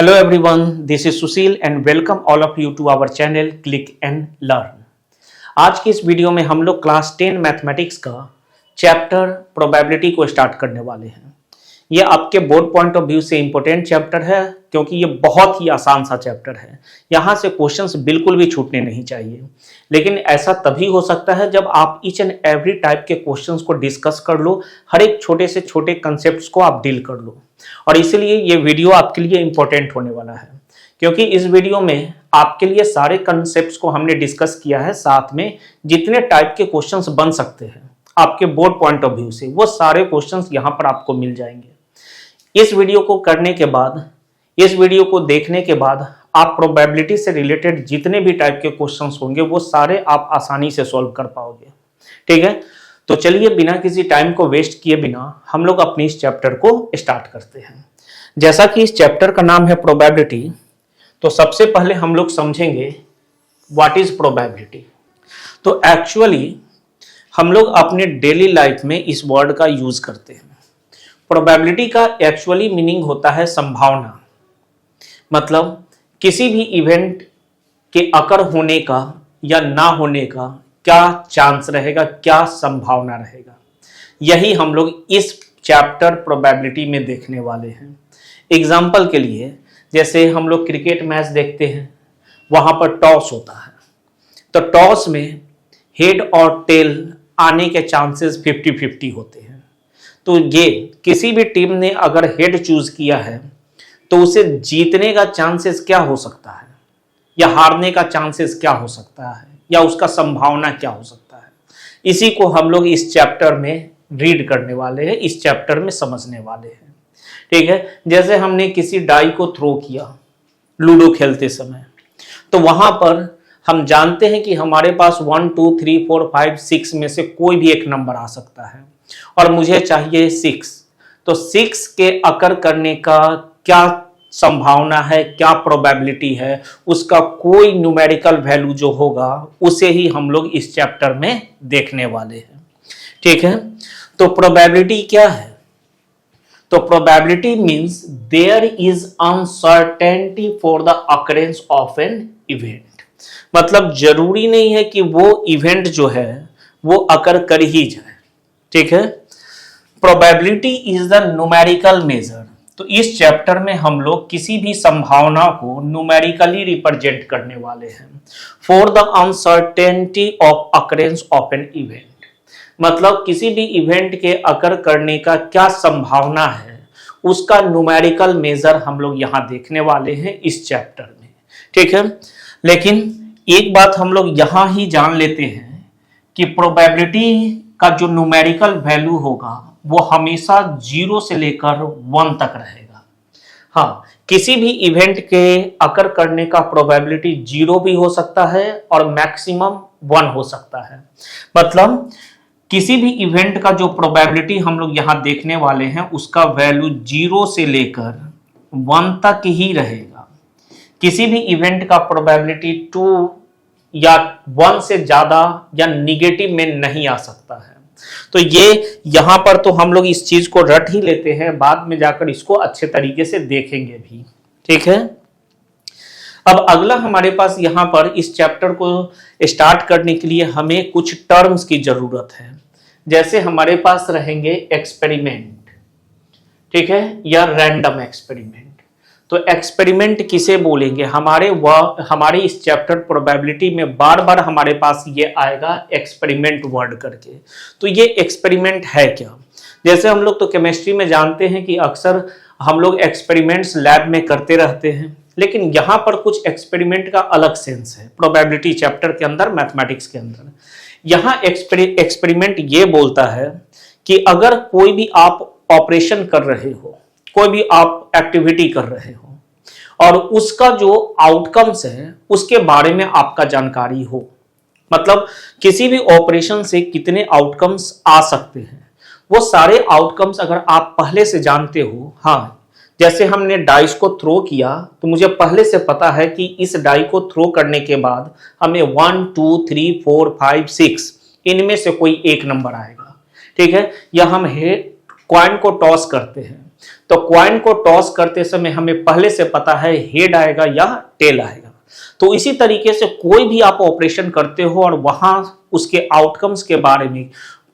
Hello everyone, this is Sushil and welcome all of you to our channel Click and Learn। आज की इस video में हम लोग क्लास 10 मैथमेटिक्स का चैप्टर प्रोबेबिलिटी को स्टार्ट करने वाले हैं। ये आपके बोर्ड पॉइंट ऑफ व्यू से इम्पोर्टेंट चैप्टर है क्योंकि ये बहुत ही आसान सा चैप्टर है। यहाँ से क्वेश्चंस बिल्कुल भी छूटने नहीं चाहिए, लेकिन ऐसा तभी हो सकता है जब आप ईच एंड एवरी टाइप के क्वेश्चंस को डिस्कस कर लो, हर एक छोटे से छोटे कंसेप्ट्स को आप डील कर लो। और इसीलिए ये वीडियो आपके लिए इंपॉर्टेंट होने वाला है क्योंकि इस वीडियो में आपके लिए सारे कंसेप्ट्स को हमने डिस्कस किया है, साथ में जितने टाइप के क्वेश्चंस बन सकते हैं आपके बोर्ड पॉइंट ऑफ व्यू से वो सारे क्वेश्चंस यहाँ पर आपको मिल जाएंगे। इस वीडियो को करने के बाद, इस वीडियो को देखने के बाद आप प्रोबेबिलिटी से रिलेटेड जितने भी टाइप के क्वेश्चंस होंगे वो सारे आप आसानी से सॉल्व कर पाओगे। ठीक है, तो चलिए बिना किसी टाइम को वेस्ट किए बिना हम लोग अपनी इस चैप्टर को स्टार्ट करते हैं। जैसा कि इस चैप्टर का नाम है प्रोबेबिलिटी, तो सबसे पहले हम लोग समझेंगे व्हाट इज प्रोबेबिलिटी। तो एक्चुअली हम लोग अपने डेली लाइफ में इस वर्ड का यूज करते हैं। प्रोबेबिलिटी का एक्चुअली मीनिंग होता है संभावना, मतलब किसी भी इवेंट के अकर होने का या ना होने का क्या चांस रहेगा, क्या संभावना रहेगा। यही हम लोग इस चैप्टर प्रोबेबिलिटी में देखने वाले हैं। एग्जाम्पल के लिए जैसे हम लोग क्रिकेट मैच देखते हैं, वहां पर टॉस होता है, तो टॉस में हेड और टेल आने के चांसेस 50-50 होते हैं। तो ये किसी भी टीम ने अगर हेड चूज किया है तो उसे जीतने का चांसेस क्या हो सकता है या हारने का चांसेस क्या हो सकता है या उसका संभावना क्या हो सकता है, इसी को हम लोग इस चैप्टर में रीड करने वाले हैं, इस चैप्टर में समझने वाले हैं। ठीक है, जैसे हमने किसी डाई को थ्रो किया लूडो खेलते समय, तो वहां पर हम जानते हैं कि हमारे पास 1 2 3 4 5 6 में से कोई भी एक नंबर आ सकता है और मुझे चाहिए 6। तो 6 के अकर करने का क्या संभावना है, क्या प्रोबेबिलिटी है, उसका कोई न्यूमेरिकल वैल्यू जो होगा उसे ही हम लोग इस चैप्टर में देखने वाले हैं। ठीक है, तो प्रोबेबिलिटी क्या है? तो probability means there is uncertainty for the occurrence of an event. मतलब जरूरी नहीं है कि वो इवेंट जो है वो अकर कर ही जाए। ठीक है, probability is the numerical measure. तो इस चैप्टर में हम लोग किसी भी संभावना को न्यूमेरिकली रिप्रेजेंट करने वाले हैं। For the uncertainty of occurrence of an event, मतलब किसी भी इवेंट के अकर करने का क्या संभावना है उसका न्यूमेरिकल मेजर हम लोग यहाँ देखने वाले हैं इस चैप्टर में। ठीक है, लेकिन एक बात हम लोग यहाँ ही जान लेते हैं कि प्रोबेबिलिटी का जो न्यूमेरिकल वैल्यू होगा वो हमेशा 0 से लेकर 1 तक रहेगा। हाँ, किसी भी इवेंट के अकर करने का प्रोबेबिलिटी 0 भी हो सकता है और मैक्सिमम 1 हो सकता है। मतलब किसी भी इवेंट का जो प्रोबेबिलिटी हम लोग यहाँ देखने वाले हैं उसका वैल्यू 0 से लेकर 1 तक ही रहेगा। किसी भी इवेंट का प्रोबेबिलिटी 2 या 1 से ज्यादा या निगेटिव में नहीं आ सकता है। तो ये यहाँ पर तो हम लोग इस चीज को रट ही लेते हैं, बाद में जाकर इसको अच्छे तरीके से देखेंगे भी। ठीक है, अब अगला हमारे पास यहाँ पर इस चैप्टर को स्टार्ट करने के लिए हमें कुछ टर्म्स की जरूरत है। जैसे हमारे पास रहेंगे एक्सपेरिमेंट, ठीक है, या रैंडम एक्सपेरिमेंट। तो एक्सपेरिमेंट किसे बोलेंगे? हमारे इस चैप्टर प्रोबेबिलिटी में बार बार हमारे पास ये आएगा एक्सपेरिमेंट वर्ड करके। तो ये एक्सपेरिमेंट है क्या? जैसे हम लोग तो केमिस्ट्री में जानते हैं कि अक्सर हम लोग एक्सपेरिमेंट्स लैब में करते रहते हैं, लेकिन यहाँ पर कुछ एक्सपेरिमेंट का अलग सेंस है प्रोबेबिलिटी चैप्टर के अंदर, मैथमेटिक्स के अंदर। यहाँ एक्सपेरिमेंट ये बोलता है कि अगर कोई भी आप ऑपरेशन कर रहे हो, कोई भी आप एक्टिविटी कर रहे हो और उसका जो आउटकम्स है उसके बारे में आपका जानकारी हो, मतलब किसी भी ऑपरेशन से कितने आउटकम्स आ सकते हैं, वो सारे आउटकम्स अगर आप पहले से जानते हो। हाँ, जैसे हमने डाइस को थ्रो किया तो मुझे पहले से पता है कि इस डाई को थ्रो करने के बाद हमें 1 2 3 4 5 6 इनमें से कोई एक नंबर आएगा। ठीक है, या हम हेड कॉइन को टॉस करते हैं, तो कॉइन को टॉस करते समय हमें पहले से पता है हेड आएगा या टेल आएगा। तो इसी तरीके से कोई भी आप ऑपरेशन करते हो और वहां उसके आउटकम्स के बारे में,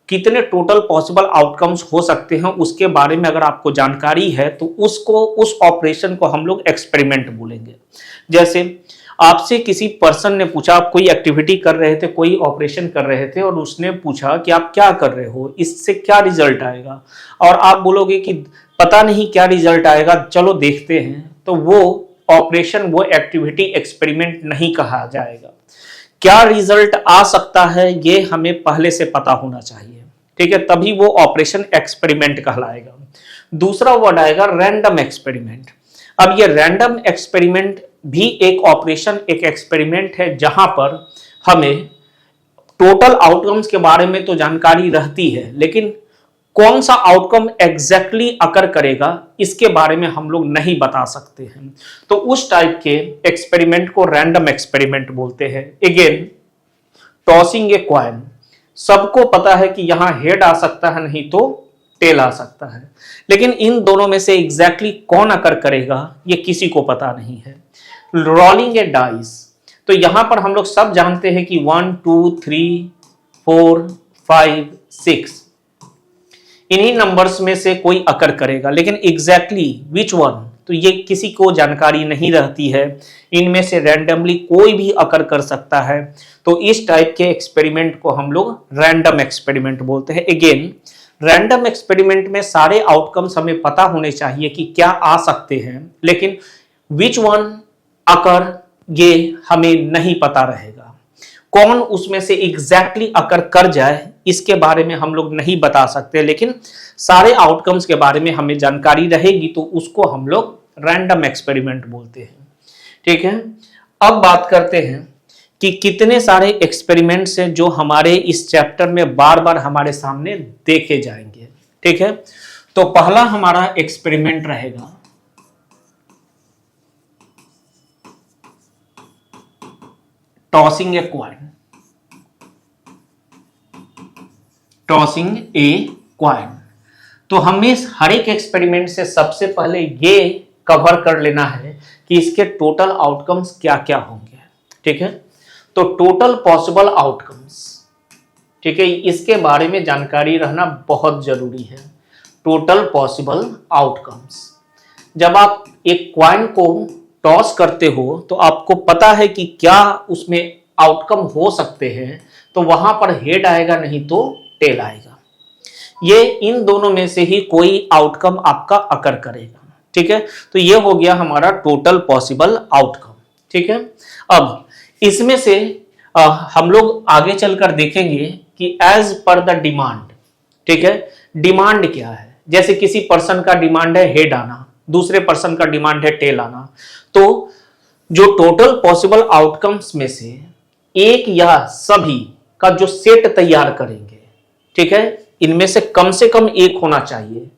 कितने टोटल पॉसिबल आउटकम्स हो सकते हैं उसके बारे में अगर आपको जानकारी है तो उस ऑपरेशन को हम लोग एक्सपेरिमेंट बोलेंगे। जैसे आपसे किसी पर्सन ने पूछा, आप कोई एक्टिविटी कर रहे थे, कोई ऑपरेशन कर रहे थे, और उसने पूछा कि आप क्या कर रहे हो, इससे क्या रिजल्ट आएगा, और आप बोलोगे कि पता नहीं क्या रिजल्ट आएगा, चलो देखते हैं, तो वो ऑपरेशन, वो एक्टिविटी एक्सपेरिमेंट नहीं कहा जाएगा। क्या रिजल्ट आ सकता है ये हमें पहले से पता होना चाहिए, ठीक है, तभी वो ऑपरेशन एक्सपेरिमेंट कहलाएगा। दूसरा वर्ड आएगा रैंडम एक्सपेरिमेंट। अब ये रैंडम एक्सपेरिमेंट भी एक ऑपरेशन, एक एक्सपेरिमेंट है जहां पर हमें टोटल आउटकम्स के बारे में तो जानकारी रहती है, लेकिन कौन सा आउटकम एग्जैक्टली अकर करेगा इसके बारे में हम लोग नहीं बता सकते हैं। तो उस टाइप के एक्सपेरिमेंट को रैंडम एक्सपेरिमेंट बोलते हैं। अगेन, टॉसिंग ए कॉइन, सबको पता है कि यहां हेड आ सकता है, नहीं तो टेल आ सकता है, लेकिन इन दोनों में से एग्जैक्टली कौन अकर करेगा ये किसी को पता नहीं है। रोलिंग ए डाइस, तो यहां पर हम लोग सब जानते हैं कि 1 2 3 4 5 6 इन्हीं नंबर्स में से कोई अकर करेगा, लेकिन एग्जैक्टली विच वन, तो ये किसी को जानकारी नहीं रहती है। इनमें से रैंडमली कोई भी अकर कर सकता है। तो इस टाइप के एक्सपेरिमेंट को हम लोग रैंडम एक्सपेरिमेंट बोलते हैं। अगेन, रैंडम एक्सपेरिमेंट में सारे आउटकम्स हमें पता होने चाहिए कि क्या आ सकते हैं, लेकिन विच वन अकर ये हमें नहीं पता रहेगा। कौन उसमें से एग्जैक्टली अकर कर जाए इसके बारे में हम लोग नहीं बता सकते, लेकिन सारे आउटकम्स के बारे में हमें जानकारी रहेगी, तो उसको हम लोग रैंडम एक्सपेरिमेंट बोलते हैं। ठीक है, अब बात करते हैं कि कितने सारे एक्सपेरिमेंट्स हैं जो हमारे इस चैप्टर में बार बार हमारे सामने देखे जाएंगे। ठीक है, तो पहला हमारा एक्सपेरिमेंट रहेगा tossing a coin. Tossing a coin, तो हमें हर एक एक्सपेरिमेंट से सबसे पहले ये कवर कर लेना है कि इसके टोटल आउटकम्स क्या क्या होंगे। ठीक है, तो टोटल पॉसिबल आउटकम्स, ठीक है, इसके बारे में जानकारी रहना बहुत जरूरी है। टोटल पॉसिबल आउटकम्स, जब आप एक कॉइन को टॉस करते हो तो आपको पता है कि क्या उसमें आउटकम हो सकते हैं, तो वहां पर हेड आएगा, नहीं तो टेल आएगा। ये इन दोनों में से ही कोई आउटकम आपका अकर करेगा। ठीक है, तो ये हो गया हमारा टोटल पॉसिबल आउटकम। ठीक है, अब इसमें से हम लोग आगे चलकर देखेंगे कि एज पर द डिमांड, ठीक है, डिमांड क्या है। जैसे किसी पर्सन का डिमांड है हेड आना, दूसरे पर्सन का डिमांड है टेल आना, तो जो टोटल पॉसिबल आउटकम्स में से एक या सभी का जो सेट तैयार करेंगे, ठीक है, इनमें से कम एक होना चाहिए।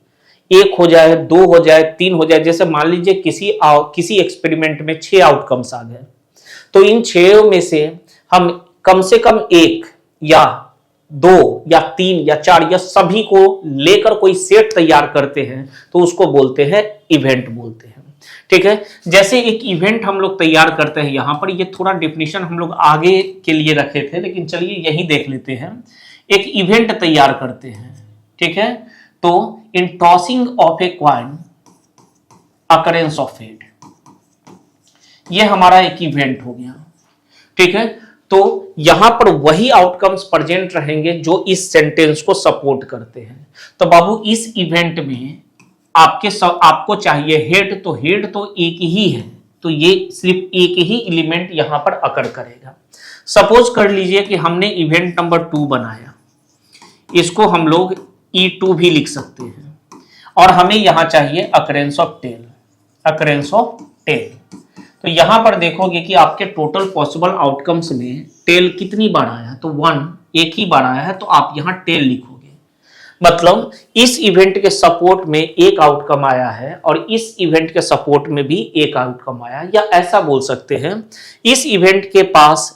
एक हो जाए, दो हो जाए, तीन हो जाए। जैसे मान लीजिए किसी एक्सपेरिमेंट में 6 आउटकम्स आ गए, तो इन 6 में से हम कम से कम एक या 2 या 3 या 4 या सभी को लेकर कोई सेट तैयार करते हैं, तो उसको बोलते हैं इवेंट बोलते हैं। ठीक है, जैसे एक इवेंट हम लोग तैयार करते हैं, यहां पर ये थोड़ा डेफिनेशन हम लोग आगे के लिए रखे थे, लेकिन चलिए यही देख लेते हैं। एक इवेंट तैयार करते हैं, ठीक है, तो in tossing of a coin occurrence of head, ये हमारा एक इवेंट हो गया। ठीक है, तो यहां पर वही आउटकम्स प्रेजेंट रहेंगे जो इस सेंटेंस को सपोर्ट करते हैं। तो बाबू इस इवेंट में आपको चाहिए हेड, तो हेड तो एक ही है, तो ये सिर्फ एक ही एलिमेंट यहां पर अकर करेगा। सपोज कर लीजिए कि हमने इवेंट नंबर 2 बनाया, इसको हम लोग E2 भी लिख सकते हैं, और हमें यहां चाहिए occurrence of tail, occurrence of tail. तो यहां पर देखोगे कि आपके टोटल पॉसिबल आउटकम्स में टेल कितनी बार आया, तो 1 एक ही बार आया है, तो आप यहां टेल लिखोगे। मतलब इस इवेंट के सपोर्ट में एक आउटकम आया है और इस इवेंट के सपोर्ट में भी एक आउटकम आया, या ऐसा बोल सकते हैं इस इवेंट के पास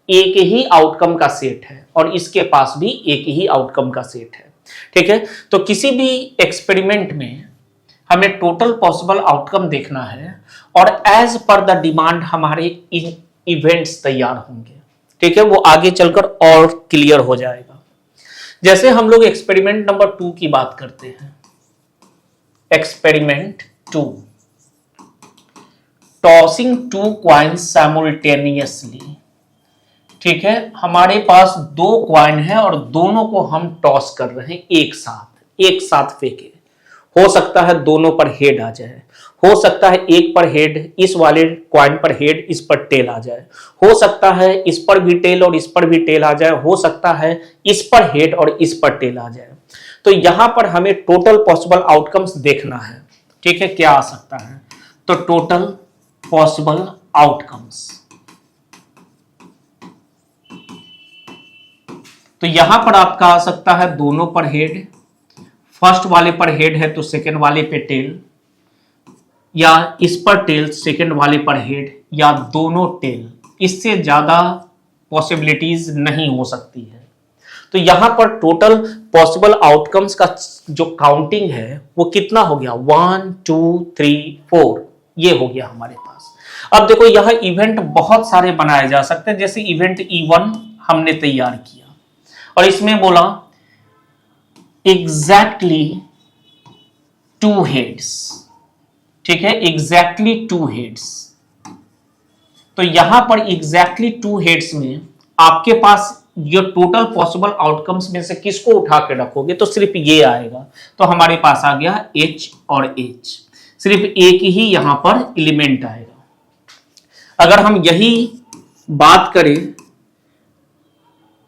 एक ही आउटकम का सेट है और इसके पास भी एक ही आउटकम का सेट है। ठीक है, तो किसी भी एक्सपेरिमेंट में हमें टोटल पॉसिबल आउटकम देखना है और एज पर द डिमांड हमारे इवेंट्स तैयार होंगे। ठीक है, वो आगे चलकर और क्लियर हो जाएगा। जैसे हम लोग एक्सपेरिमेंट नंबर 2 की बात करते हैं। Experiment 2, tossing 2 coins simultaneously. ठीक है, हमारे पास 2 कॉइन है और दोनों को हम टॉस कर रहे हैं एक साथ फेंके। हो सकता है दोनों पर हेड आ जाए, हो सकता है एक पर हेड, इस वाले कॉइन पर हेड, इस पर टेल आ जाए, हो सकता है इस पर भी टेल और इस पर भी टेल आ जाए, हो सकता है इस पर हेड और इस पर टेल आ जाए। तो यहां पर हमें टोटल पॉसिबल आउटकम्स देखना है। ठीक है, क्या आ सकता है? तो टोटल पॉसिबल आउटकम्स, तो यहां पर आपका आ सकता है दोनों पर हेड, फर्स्ट वाले पर हेड है तो सेकंड वाले पे टेल, या इस पर टेल सेकंड वाले पर हेड, या दोनों टेल। इससे ज्यादा पॉसिबिलिटीज नहीं हो सकती है। तो यहां पर टोटल पॉसिबल आउटकम्स का जो काउंटिंग है वो कितना हो गया? 1 2 3 4, ये हो गया हमारे पास। अब देखो यहां इवेंट बहुत सारे बनाए जा सकते हैं। जैसे इवेंट E1 हमने तैयार किया और इसमें बोला एग्जैक्टली 2 हेड्स। ठीक है, एग्जैक्टली 2 हेड्स। तो यहां पर एग्जैक्टली 2 हेड्स में आपके पास ये टोटल पॉसिबल आउटकम्स में से किसको उठा के रखोगे? तो सिर्फ ये आएगा। तो हमारे पास आ गया H और H, सिर्फ एक ही यहां पर एलिमेंट आएगा। अगर हम यही बात करें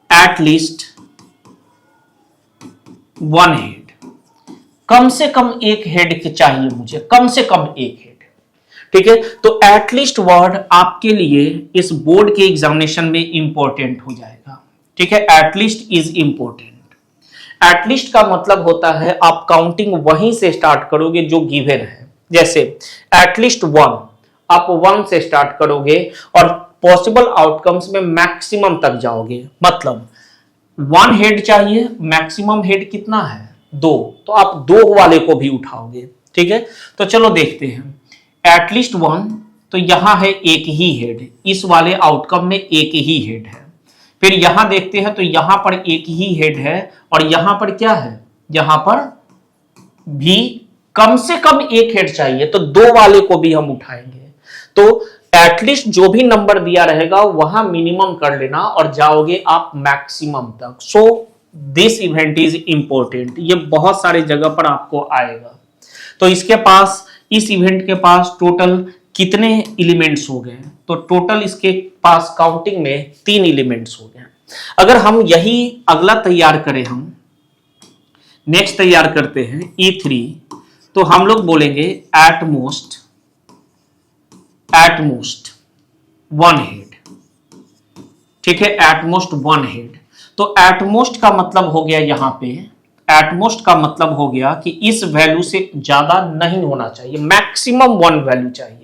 एटलीस्ट 1 हेड, कम से कम एक हेड चाहिए मुझे, कम से कम एक हेड। ठीक है, तो एटलीस्ट वर्ड आपके लिए इस बोर्ड के एग्जामिनेशन में इंपॉर्टेंट हो जाएगा। ठीक है, एटलीस्ट इज इंपॉर्टेंट। एटलीस्ट का मतलब होता है आप काउंटिंग वहीं से स्टार्ट करोगे जो गिवन है। जैसे एटलीस्ट 1, आप 1 से स्टार्ट करोगे और पॉसिबल आउटकम्स में मैक्सिमम तक जाओगे। मतलब 1 हेड चाहिए, मैक्सिमम हेड कितना है? 2, तो आप 2 वाले को भी उठाओगे। ठीक है, तो चलो देखते हैं। एटलीस्ट 1, तो यहां है एक ही हेड, इस वाले आउटकम में एक ही हेड है। फिर यहां देखते हैं तो यहां पर एक ही हेड है और यहां पर क्या है? यहां पर भी कम से कम एक हेड चाहिए, तो 2 वाले को भी हम उठाएंगे। तो एटलीस्ट जो भी नंबर दिया रहेगा वहां मिनिमम कर लेना और जाओगे आप मैक्सिमम तक। So this event is important, ये बहुत सारे जगह पर आपको आएगा। तो इसके पास, इस इवेंट के पास टोटल कितने एलिमेंट्स हो गए? तो टोटल इसके पास काउंटिंग में 3 एलिमेंट्स हो गए। अगर हम यही अगला तैयार करें, हम नेक्स्ट तैयार करते हैं E3, तो हम लोग बोलेंगे एट मोस्ट 1 हेड। ठीक है, एट मोस्ट 1 हेड। तो एट मोस्ट का मतलब हो गया, यहां पे एट मोस्ट का मतलब हो गया कि इस वैल्यू से ज्यादा नहीं होना चाहिए, मैक्सिमम 1 वैल्यू चाहिए।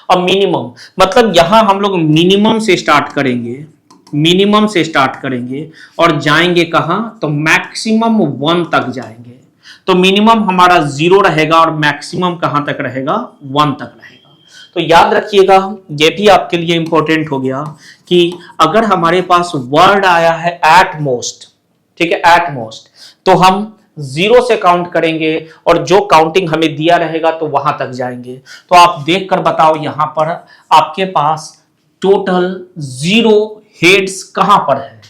और मिनिमम मतलब यहां हम लोग मिनिमम से स्टार्ट करेंगे, और जाएंगे कहां? तो मैक्सिमम 1 तक जाएंगे। तो मिनिमम हमारा 0 रहेगा और मैक्सिमम कहां तक रहेगा? 1 तक रहेगा। तो याद रखिएगा, ये भी आपके लिए इंपॉर्टेंट हो गया कि अगर हमारे पास वर्ड आया है एट मोस्ट, ठीक है, एट मोस्ट, तो हम 0 से काउंट करेंगे और जो काउंटिंग हमें दिया रहेगा तो वहां तक जाएंगे। तो आप देखकर बताओ यहां पर आपके पास टोटल 0 हेड्स कहां पर है?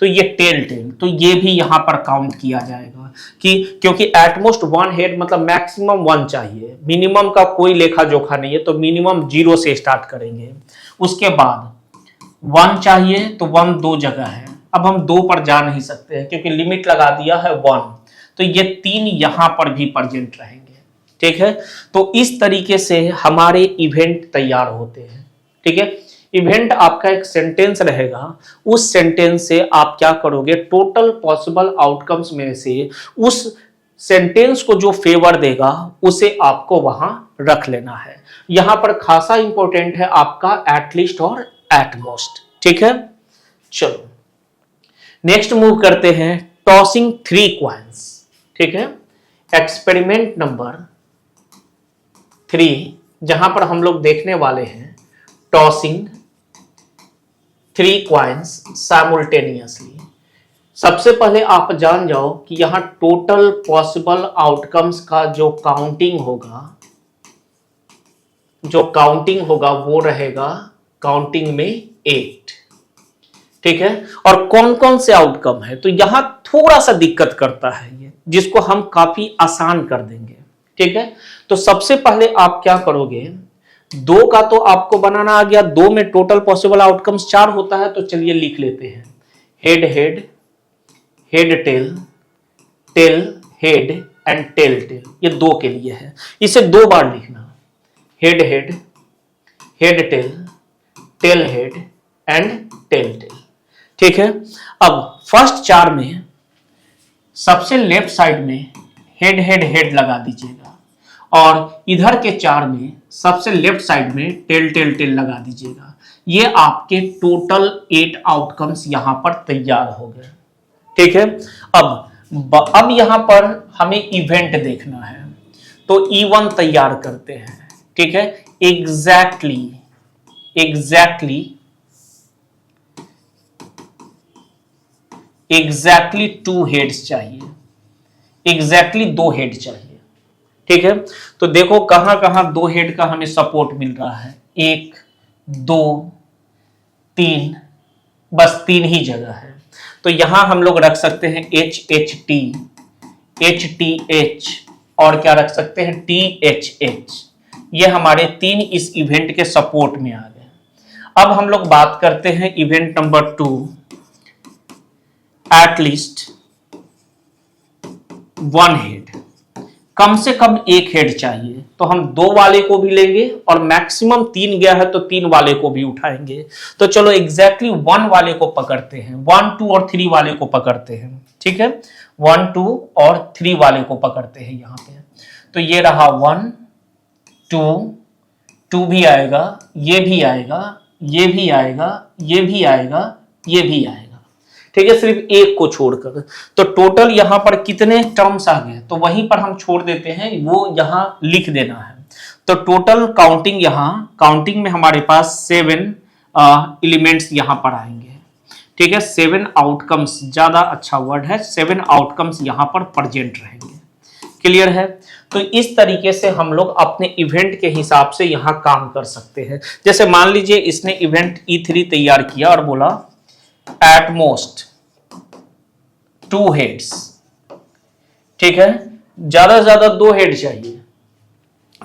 तो ये टेल, तो ये भी यहां पर काउंट किया जाएगा कि क्योंकि एटमोस्ट 1 हेड मतलब मैक्सिमम 1 चाहिए, मिनिमम का कोई लेखा जोखा नहीं है। तो मिनिमम 0 से स्टार्ट करेंगे, उसके बाद 1 चाहिए, तो 1 2 जगह है। अब हम 2 पर जा नहीं सकते हैं क्योंकि लिमिट लगा दिया है 1, तो ये 3 यहां पर भी प्रेजेंट रहेंगे। ठीक है, तो इस तरीके से हमारे इवेंट तैयार होते हैं। ठीक है, इवेंट आपका एक सेंटेंस रहेगा, उस सेंटेंस से आप क्या करोगे? टोटल पॉसिबल आउटकम्स में से उस सेंटेंस को जो फेवर देगा उसे आपको वहां रख लेना है। यहां पर खासा इंपॉर्टेंट है आपका एटलीस्ट और एटमोस्ट। ठीक है, चलो नेक्स्ट मूव करते हैं टॉसिंग 3 कॉइन्स। ठीक है। एक्सपेरिमेंट नंबर 3 जहां पर हम लोग देखने वाले हैं टॉसिंग 3 कॉइन्स साइमल्टेनियसली। सबसे पहले आप जान जाओ कि यहां टोटल पॉसिबल आउटकम्स का जो काउंटिंग होगा वो रहेगा काउंटिंग में 8। ठीक है। और कौन कौन से आउटकम है, तो यहां थोड़ा सा दिक्कत करता है ये, जिसको हम काफी आसान कर देंगे। ठीक है। तो सबसे पहले आप क्या करोगे, 2 का तो आपको बनाना आ गया, 2 में टोटल पॉसिबल आउटकम्स 4 होता है, तो चलिए लिख लेते हैं। Head head, head tail, tail head and tail tail, ये 2 के लिए है, इसे 2 बार लिखना। Head head, head tail, tail head and tail tail. ठीक है। अब फर्स्ट 4 में सबसे लेफ्ट साइड में हेड हेड हेड लगा दीजिएगा, और इधर के 4 में सबसे लेफ्ट साइड में टेल टेल टेल लगा दीजिएगा। ये आपके टोटल 8 आउटकम्स यहां पर तैयार हो गए। ठीक है। अब यहां पर हमें इवेंट देखना है, तो E1 तैयार करते हैं। ठीक है। एग्जैक्टली 2 हेड्स चाहिए, एग्जैक्टली 2 हेड चाहिए। ठीक है। तो देखो कहां कहां 2 हेड का हमें सपोर्ट मिल रहा है, 1 2 3, बस 3 ही जगह है। तो यहां हम लोग रख सकते हैं HHT, HTH और क्या रख सकते हैं THH। ये हमारे 3 इस इवेंट के सपोर्ट में आ गए। अब हम लोग बात करते हैं इवेंट नंबर 2, एटलीस्ट 1 हेड, कम से कम 1 हेड चाहिए। तो हम 2 वाले को भी लेंगे और मैक्सिमम 3 गया है तो 3 वाले को भी उठाएंगे। तो चलो एग्जैक्टली 1 वाले को पकड़ते हैं, 1 2 और 3 वाले को पकड़ते हैं। ठीक है। 1 2 और 3 वाले को पकड़ते हैं यहां पे। तो ये रहा 1 2 भी आएगा, ये भी आएगा, ये भी आएगा, ये भी आएगा, ये भी आएगा। ठीक है। सिर्फ 1 को छोड़कर। तो टोटल यहां पर कितने टर्म्स आ गए, तो वहीं पर हम छोड़ देते हैं, वो यहां लिख देना है। तो टोटल काउंटिंग में हमारे पास 7 एलिमेंट्स यहां पर आएंगे। ठीक है। 7 आउटकम्स, ज्यादा अच्छा वर्ड है, 7 आउटकम्स यहां पर प्रेजेंट रहेंगे। क्लियर है। तो इस तरीके से हम लोग अपने इवेंट के हिसाब से यहां काम कर सकते हैं। जैसे मान लीजिए इसने इवेंट E3 तैयार किया और बोला एट मोस्ट 2 हेड्स। ठीक है। ज्यादा से ज्यादा 2 हेड चाहिए।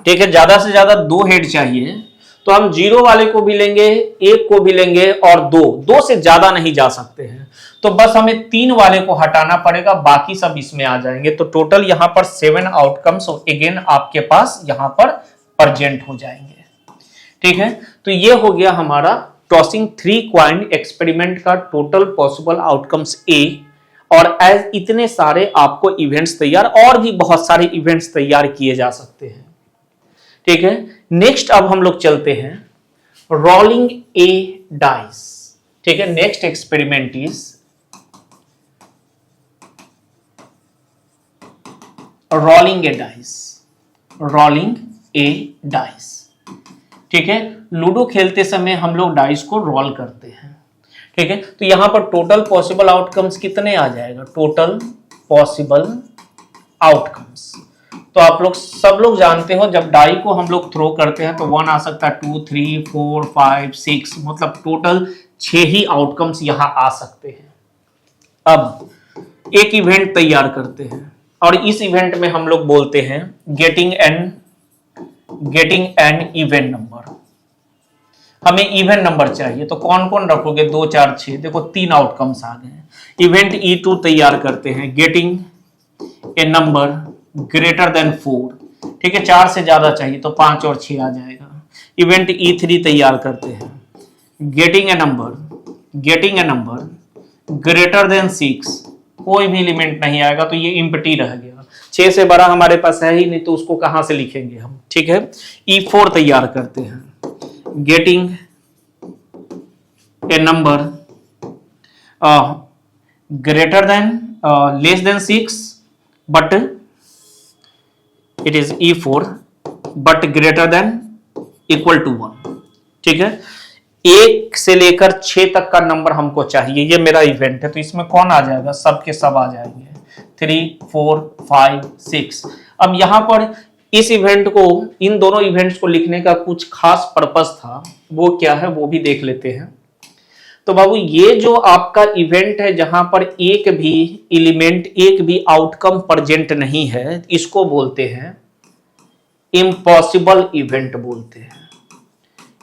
ठीक है। ज्यादा से ज्यादा 2 हेड चाहिए, तो हम 0 वाले को भी लेंगे, 1 को भी लेंगे और 2 से ज्यादा नहीं जा सकते हैं। तो बस हमें 3 वाले को हटाना पड़ेगा, बाकी सब इसमें आ जाएंगे। तो टोटल यहां पर 7 आउटकम्स अगेन आपके पास यहां पर प्रेजेंट हो जाएंगे। ठीक है। तो ये हो गया हमारा टॉसिंग 3 कॉइन एक्सपेरिमेंट का टोटल पॉसिबल आउटकम्स A। और एज इतने सारे आपको इवेंट्स तैयार, और भी बहुत सारे इवेंट्स तैयार किए जा सकते हैं। ठीक है। नेक्स्ट अब हम लोग चलते हैं रोलिंग ए डाइस। ठीक है। Next experiment is rolling A dice, rolling A dice. ठीक है। लूडो खेलते समय हम लोग डाइस को रोल करते हैं। ठीक है। तो यहां पर टोटल पॉसिबल आउटकम्स कितने आ जाएगा, टोटल पॉसिबल आउटकम्स। तो आप लोग सब लोग जानते हो, जब डाई को हम लोग थ्रो करते हैं तो 1 आ सकता है, 2 3 4 5 6, मतलब टोटल 6 ही आउटकम्स यहां आ सकते हैं। अब एक इवेंट तैयार करते हैं, और इस इवेंट में हम लोग बोलते हैं गेटिंग एन इवेंट नंबर। हमें इवेंट नंबर चाहिए, तो कौन कौन रखोगे, 2 4 6, देखो 3 आउटकम्स आ गए। इवेंट E2 तैयार करते हैं, getting a number greater then 4। ठीक है। 4 से ज्यादा चाहिए तो 5 और 6 आ जाएगा। इवेंट E3 तैयार करते हैं, getting a number greater then 6। कोई भी एलिमेंट नहीं आएगा, तो ये एम्प्टी रह गया। 6 से बड़ा हमारे पास है ही नहीं, तो उसको कहां से लिखेंगे हम। ठीक है। E4 तैयार करते हैं, getting a number greater than less than 6 but it is E4 but greater than equal to 1। ठीक है, 1 से लेकर 6 तक का नंबर हमको चाहिए। ये मेरा इवेंट है, तो इसमें कौन आ जाएगा? सब के सब आ जाएंगे, 3, 4, 5, 6। अब यहां पर इस इवेंट को, इन दोनों इवेंट्स को लिखने का कुछ खास पर्पस था, वो क्या है वो भी देख लेते हैं। तो बाबू, ये जो आपका इवेंट है जहां पर एक भी एलिमेंट, एक भी आउटकम प्रेजेंट नहीं है, इसको बोलते हैं इम्पॉसिबल इवेंट बोलते हैं,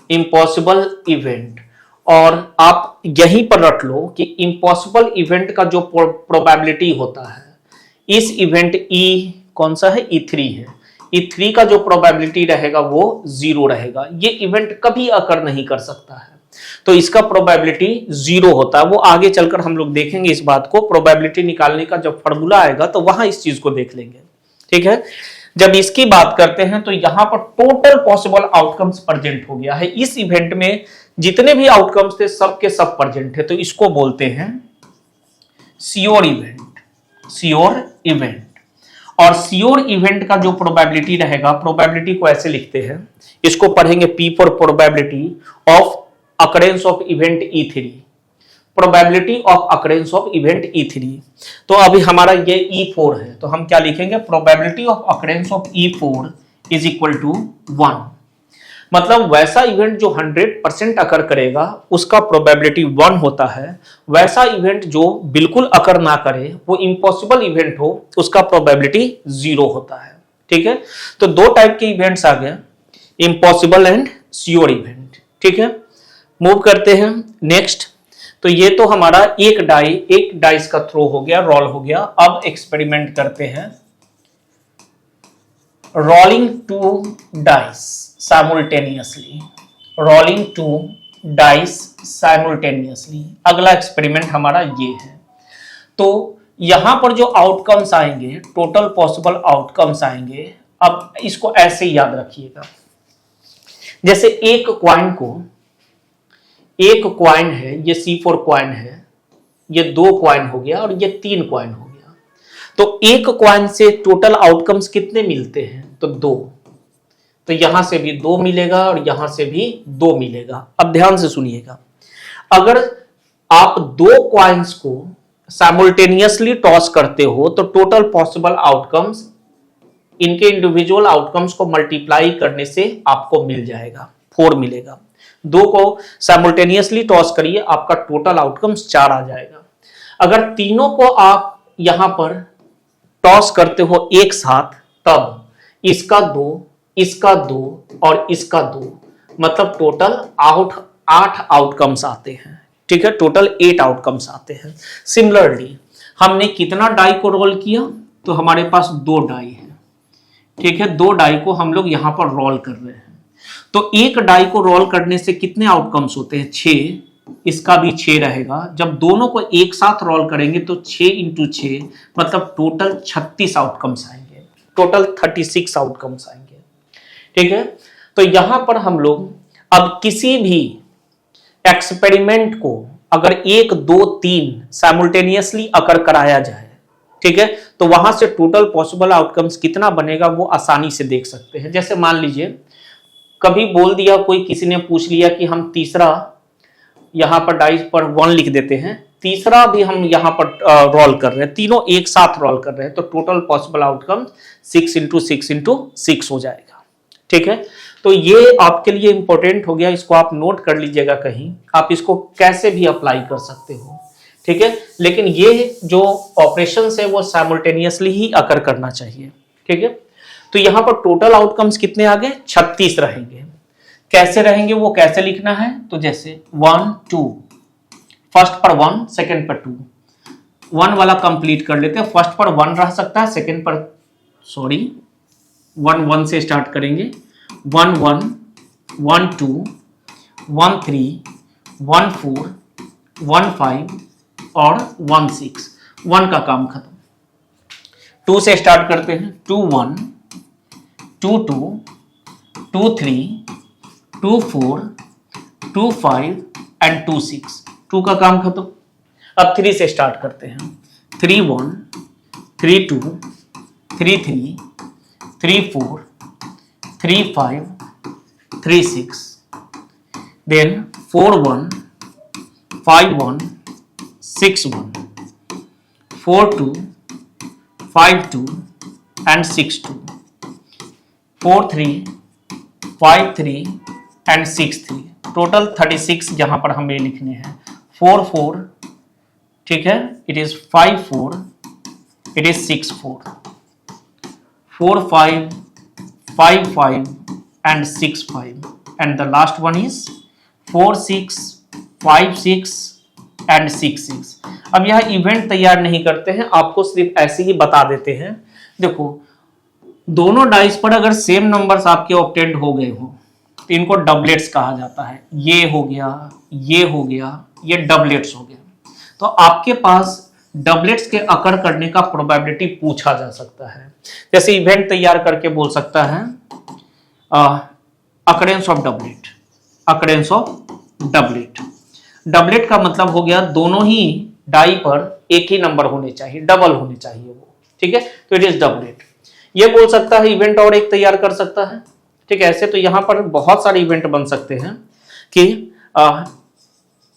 इम्पॉसिबल इवेंट। और आप यहीं पर रख लो कि इम्पॉसिबल इवेंट का जो प्रोबेबिलिटी होता है, इस इवेंट ई कौन सा है? E3 है। E3 का जो प्रोबेबिलिटी रहेगा वो 0 रहेगा। ये इवेंट कभी अकर नहीं कर सकता है, तो इसका प्रोबेबिलिटी 0 होता है। वो आगे चलकर हम लोग देखेंगे इस बात को, प्रोबेबिलिटी निकालने का जब फॉर्मूला आएगा तो वहां इस चीज को देख लेंगे। ठीक है, जब इसकी बात करते हैं तो यहां पर टोटल पॉसिबल आउटकम्स प्रेजेंट हो गया है। इस इवेंट में जितने भी आउटकम्स थे सब के सब प्रेजेंट है, तो इसको बोलते हैं श्योर इवेंट, श्योर इवेंट। और श्योर इवेंट का जो प्रोबेबिलिटी रहेगा, प्रोबेबिलिटी को ऐसे लिखते हैं, इसको पढ़ेंगे P for probability of occurrence of event E3, probability of occurrence of event E3। तो अभी हमारा ये E4 है, तो हम क्या लिखेंगे? Probability of occurrence of E4 is equal to 1। मतलब वैसा इवेंट जो 100% अकर करेगा उसका प्रोबेबिलिटी 1 होता है। वैसा इवेंट जो बिल्कुल अकर ना करे, वो इम्पॉसिबल इवेंट हो, उसका प्रोबेबिलिटी 0 होता है। ठीक है, तो दो टाइप के इवेंट्स आ गए, इम्पॉसिबल एंड श्योर इवेंट। ठीक है, मूव करते हैं नेक्स्ट। तो ये तो हमारा एक डाइस का थ्रो हो गया, रोल हो गया। अब एक्सपेरिमेंट करते हैं, rolling 2 dice simultaneously, rolling 2 dice simultaneously. अगला एक्सपेरिमेंट हमारा ये है। तो यहां पर जो आउटकम्स आएंगे, टोटल पॉसिबल आउटकम्स आएंगे। अब इसको ऐसे याद रखिएगा, जैसे एक क्वाइन है, ये C4 क्वाइन है, ये 2 क्वाइन हो गया और ये 3 क्वाइन हो गया। तो एक क्वाइन से टोटल आउटकम्स कितने मिलते हैं? तो 2। तो यहां से भी 2 मिलेगा और यहां से भी 2 मिलेगा। अब ध्यान से सुनिएगा, अगर आप 2 क्वाइंस को साइमल्टेनियसली टॉस करते हो तो टोटल पॉसिबल आउटकम्स, इनके इंडिविजुअल आउटकम्स को मल्टीप्लाई करने से आपको मिल जाएगा, 4 मिलेगा। 2 को साइमल्टेनियसली टॉस करिए, आपका टोटल आउटकम्स 4 आ जाएगा। अगर तीनों को आप यहां पर टॉस करते हो एक साथ, तब इसका 2, इसका 2 और इसका 2, मतलब टोटल 8 आउटकम्स आते हैं। ठीक है, टोटल 8 आउटकम्स आते हैं। सिमिलरली हमने कितना डाई को रोल किया? तो हमारे पास 2 डाई है। ठीक है, 2 डाई को हम लोग यहां पर रोल कर रहे हैं। तो एक डाई को रोल करने से कितने आउटकम्स होते हैं? 6। इसका भी 6 रहेगा। जब दोनों को एक साथ रोल करेंगे तो 6 × 6 मतलब टोटल 36 आउटकम्स आएंगे, टोटल 36 आउटकम्स आएंगे। ठीक है, तो यहां पर हम लोग अब किसी भी एक्सपेरिमेंट को अगर 1, 2, 3 साइमल्टेनियसली अकर कराया जाए, ठीक है, तो वहां से टोटल पॉसिबल आउटकम्स कितना बनेगा वो आसानी से देख सकते हैं। जैसे मान लीजिए कभी बोल दिया कोई, किसी ने पूछ लिया कि हम तीसरा यहां पर डाइस पर 1 लिख देते हैं, तीसरा भी हम यहां पर रोल कर रहे हैं, तीनों एक साथ रोल कर रहे हैं, तो टोटल पॉसिबल आउटकम 6 × 6 × 6 हो जाएगा। ठीक है, तो ये आपके लिए इंपॉर्टेंट हो गया, इसको आप नोट कर लीजिएगा कहीं, आप इसको कैसे भी अप्लाई कर सकते हो। ठीक है, लेकिन ये जो ऑपरेशंस है वो साइमल्टेनियसली ही अकर करना चाहिए। ठीक है, तो यहां पर टोटल आउटकम्स कितने आ गए? 36 रहेंगे। कैसे रहेंगे वो कैसे लिखना है? तो जैसे 1, 2, फर्स्ट पर 1, सेकंड पर 2, 1 वाला कंप्लीट कर लेते हैं। फर्स्ट पर 1 रह सकता है, सेकंड पर 1 से स्टार्ट करेंगे। 1 1, 1 2, 1 3, 1 4, 1 5 और 1 6। 1 का काम खत्म। 2 से स्टार्ट करते हैं। 2 1, 2 2, 2 3, 2 4, 2 5 एंड 2 6। 2 का काम खत्म। अब 3 से स्टार्ट करते हैं। 3 1, 3 2, 3 3 4 3 5 3 6, then 4 1 5 1 6 1, 4 2 5 2 and 6 2, 4 3 5 3 and 6 3, टोटल 36 यहाँ पर हमें लिखने हैं। 4 4, ठीक है, it is 5 4, it is 6 4, 4 5 5 5 and 6 5, and the last one is 4 6 5 6 and 6 6। अब यह इवेंट तैयार नहीं करते हैं, आपको सिर्फ ऐसे ही बता देते हैं। देखो दोनों डाइस पर अगर सेम नंबर्स आपके ऑब्टेंड हो गए हो तो इनको डबलेट्स कहा जाता है। ये हो गया, ये हो गया, ये डबलेट्स हो गया। तो आपके पास डबलेट्स के अकर करने का प्रोबेबिलिटी पूछा जा सकता है। जैसे इवेंट तैयार करके बोल सकता है occurrence of doublet, occurrence of doublet. Doublet का मतलब हो गया दोनों ही डाई पर एक ही नंबर होने चाहिए, डबल होने चाहिए वो, ठीक है, तो इट इज डबलेट। ये बोल सकता है इवेंट और एक तैयार कर सकता है, ठीक है। ऐसे तो यहां पर बहुत सारे इवेंट बन सकते हैं कि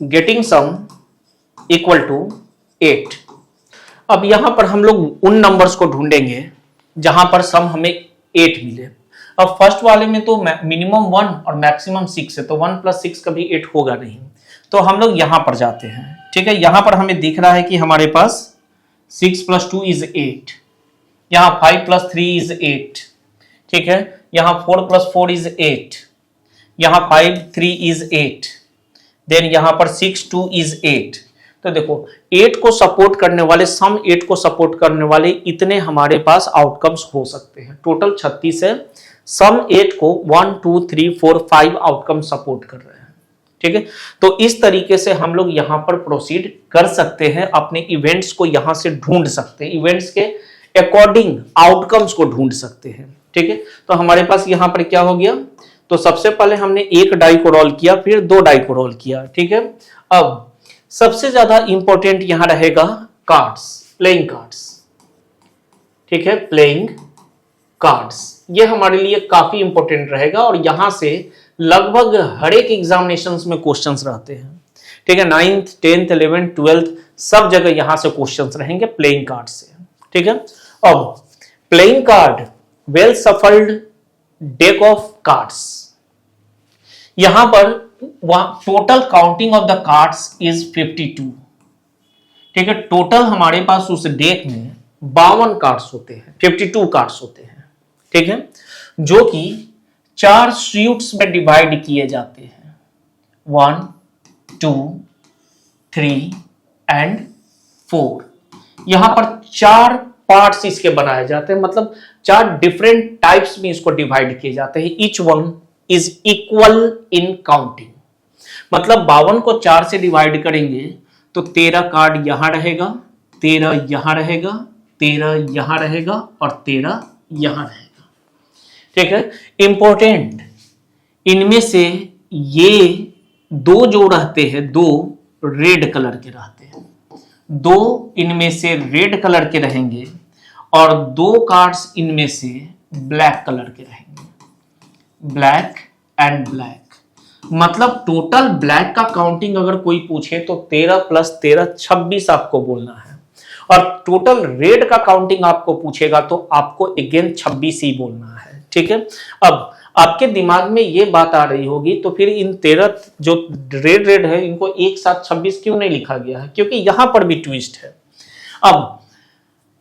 गेटिंग सम इक्वल टू 8। अब यहां पर हम लोग उन नंबर्स को ढूंढेंगे जहां पर सम हमें 8 मिले। अब फर्स्ट वाले में तो मिनिमम 1 और मैक्सिमम 6 है, तो 1 + 6 कभी 8 होगा नहीं, तो हम लोग यहां पर जाते हैं, ठीक है। यहां पर हमें दिख रहा है कि हमारे पास 6 + 2 = 8, यहां 5 + 3 = 8, ठीक है, यहां 4 + 4 = 8, यहां 5 3 = 8, देन यहां पर 6 2 = 8। तो देखो 8 को सपोर्ट करने वाले, सम 8 को सपोर्ट करने वाले इतने हमारे पास आउटकम्स हो सकते हैं। टोटल 36 है, सम 8 को 1 2 3 4 5 आउटकम सपोर्ट कर रहे हैं, ठीक है। तो इस तरीके से हम लोग यहां पर प्रोसीड कर सकते हैं, अपने इवेंट्स को यहां से ढूंढ सकते हैं, इवेंट्स के अकॉर्डिंग आउटकम्स को ढूंढ सकते हैं, ठीक है। तो हमारे पास यहां पर क्या हो गया, तो सबसे पहले हमने एक डाई को रोल किया, फिर 2 डाई को रोल किया, ठीक है। अब सबसे ज्यादा इंपॉर्टेंट यहां रहेगा कार्ड्स, प्लेइंग कार्ड्स, ठीक है, प्लेइंग कार्ड्स। ये हमारे लिए काफी इंपॉर्टेंट रहेगा और यहां से लगभग हर एक एग्जामिनेशंस में क्वेश्चंस रहते हैं, ठीक है। 9th 10th 11th 12th सब जगह यहां से क्वेश्चंस रहेंगे प्लेइंग कार्ड से, ठीक है। अब playing card, well shuffled deck of cards, यहां पर total counting of the cards is 52, ठीक है। टोटल हमारे पास उस डेक में 52 कार्ड्स होते हैं, 52 कार्ड्स होते हैं, ठीक है, जो कि 4 सूट्स में डिवाइड किए जाते हैं, 1 2 3 and 4। यहां पर 4 पार्ट्स इसके बनाए जाते हैं, मतलब 4 डिफरेंट टाइप्स में इसको डिवाइड किए जाते हैं। Each one is equal in counting, मतलब 52 को 4 से डिवाइड करेंगे तो 13 कार्ड यहां रहेगा, 13 यहां रहेगा, 13 यहां रहेगा और 13 यहां रहेगा, ठीक है। इंपॉर्टेंट, इनमें से ये 2 जो रहते हैं, 2 रेड कलर के रहते हैं, 2 इनमें से रेड कलर के रहेंगे और 2 कार्ड्स इनमें से ब्लैक कलर के रहेंगे, ब्लैक एंड ब्लैक। मतलब टोटल ब्लैक का काउंटिंग अगर कोई पूछे तो 13 + 13 26 आपको बोलना है, और टोटल रेड का काउंटिंग आपको पूछेगा तो आपको अगेन 26 ही बोलना है, ठीक है। अब आपके दिमाग में ये बात आ रही होगी तो फिर इन 13 जो रेड है इनको एक साथ 26 क्यों नहीं लिखा गया है, क्योंकि यहां पर भी ट्विस्ट है। अब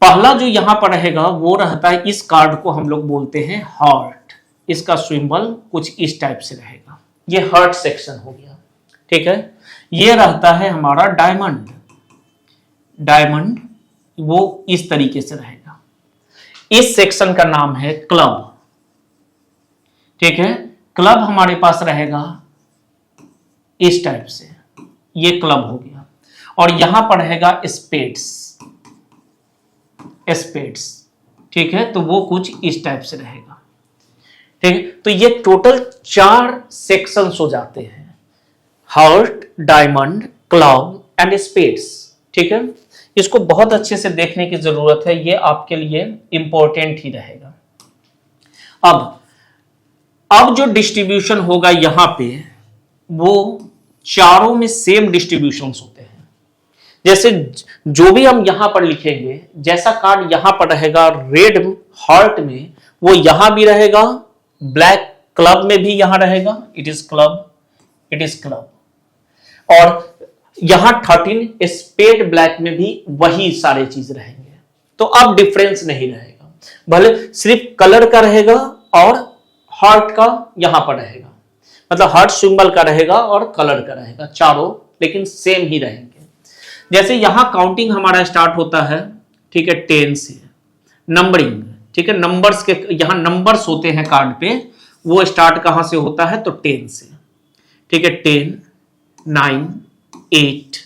पहला जो यहां पर रहेगा वो रहता है, इस कार्ड को हम लोग बोलते हैं हार्ट, इसका सिंबल कुछ इस टाइप से रहेगा, ये हार्ट सेक्शन हो गया, ठीक है। ये रहता है हमारा डायमंड, डायमंड वो इस तरीके से रहेगा। इस सेक्शन का नाम है क्लब, ठीक है। क्लब हमारे पास रहेगा इस टाइप से, ये क्लब हो गया, और यहां पर रहेगा स्पेड्स, स्पेड्स, ठीक है। तो वो कुछ इस टाइप से रहेगा, ठीक है। तो ये टोटल 4 सेक्शंस हो जाते हैं, heart, diamond, club and spades, ठीक है। इसको बहुत अच्छे से देखने की जरूरत है, ये आपके लिए इंपॉर्टेंट ही रहेगा। अब जो डिस्ट्रीब्यूशन होगा यहां पे, वो चारों में सेम डिस्ट्रीब्यूशन होते हैं। जैसे जो भी हम यहां पर लिखेंगे, जैसा कार्ड यहां पर रहेगा रेड हार्ट में, वो यहां भी रहेगा, ब्लैक क्लब में भी यहां रहेगा, it is club, it is club. और यहां 13 स्पेड ब्लैक में भी वही सारे चीज रहेंगे। तो अब डिफरेंस नहीं रहेगा, भले सिर्फ कलर का रहेगा और हार्ट का यहां पर रहेगा, मतलब हार्ट सिंबल का रहेगा और कलर का रहेगा, चारों लेकिन सेम ही रहेंगे। जैसे यहां काउंटिंग हमारा स्टार्ट होता है, ठीक है, 10 से, नंबरिंग, ठीक है, नंबर्स के यहां नंबर्स होते हैं कार्ड पे, वो स्टार्ट कहां से होता है, तो 10 से, ठीक है, 10, 9, 8,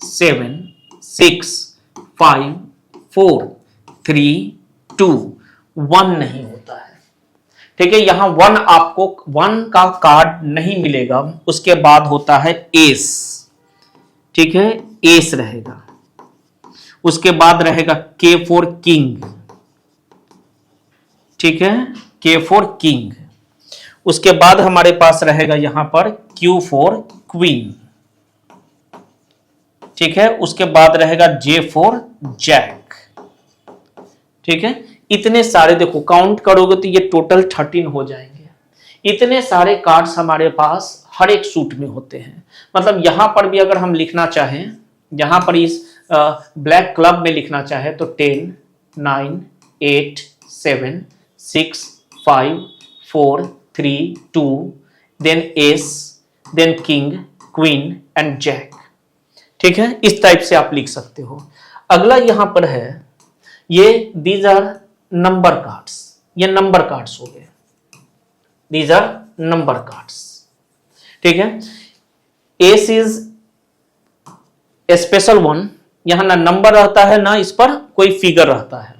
7, 6, 5, 4, 3, 2, 1 नहीं होता है, ठीक है। यहां 1 आपको 1 का कार्ड नहीं मिलेगा। उसके बाद होता है एस, ठीक है, एस रहेगा। उसके बाद रहेगा के फॉर किंग, ठीक है, के फॉर किंग। उसके बाद हमारे पास रहेगा यहां पर क्यू फॉर क्वीन, ठीक है। उसके बाद रहेगा जे फॉर जैक, ठीक है। इतने सारे देखो काउंट करोगे तो ये टोटल 13 हो जाएंगे। इतने सारे कार्ड्स हमारे पास हर एक सूट में होते हैं। मतलब यहां पर भी अगर हम लिखना चाहें, यहां पर इस ब्लैक क्लब में लिखना चाहे तो 10, 9, 8, 7, 6, 5, 4, 3, 2, then ace, then king, queen and jack, ठीक है। इस टाइप से आप लिख सकते हो। अगला यहां पर है, ये दीज आर नंबर कार्ड्स, ये नंबर कार्ड्स हो गए, दीज आर नंबर कार्ड्स, ठीक है। S is a special one, यहां ना नंबर रहता है ना इस पर कोई फिगर रहता है।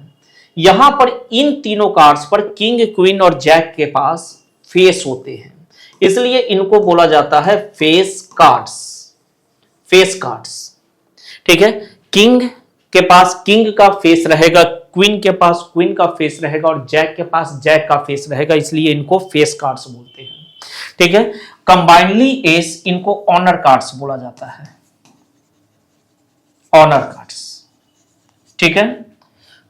यहां पर इन तीनों कार्ड्स पर किंग, क्वीन और जैक के पास फेस होते हैं, इसलिए इनको बोला जाता है फेस कार्ड्स, फेस कार्ड्स, ठीक है। किंग के पास किंग का फेस रहेगा, क्वीन के पास क्वीन का फेस रहेगा और जैक के पास जैक का फेस रहेगा, इसलिए इनको फेस कार्ड्स बोलते हैं, ठीक है। कंबाइनली एस, इनको ऑनर कार्ड्स बोला जाता है, ऑनर कार्ड्स, ठीक है।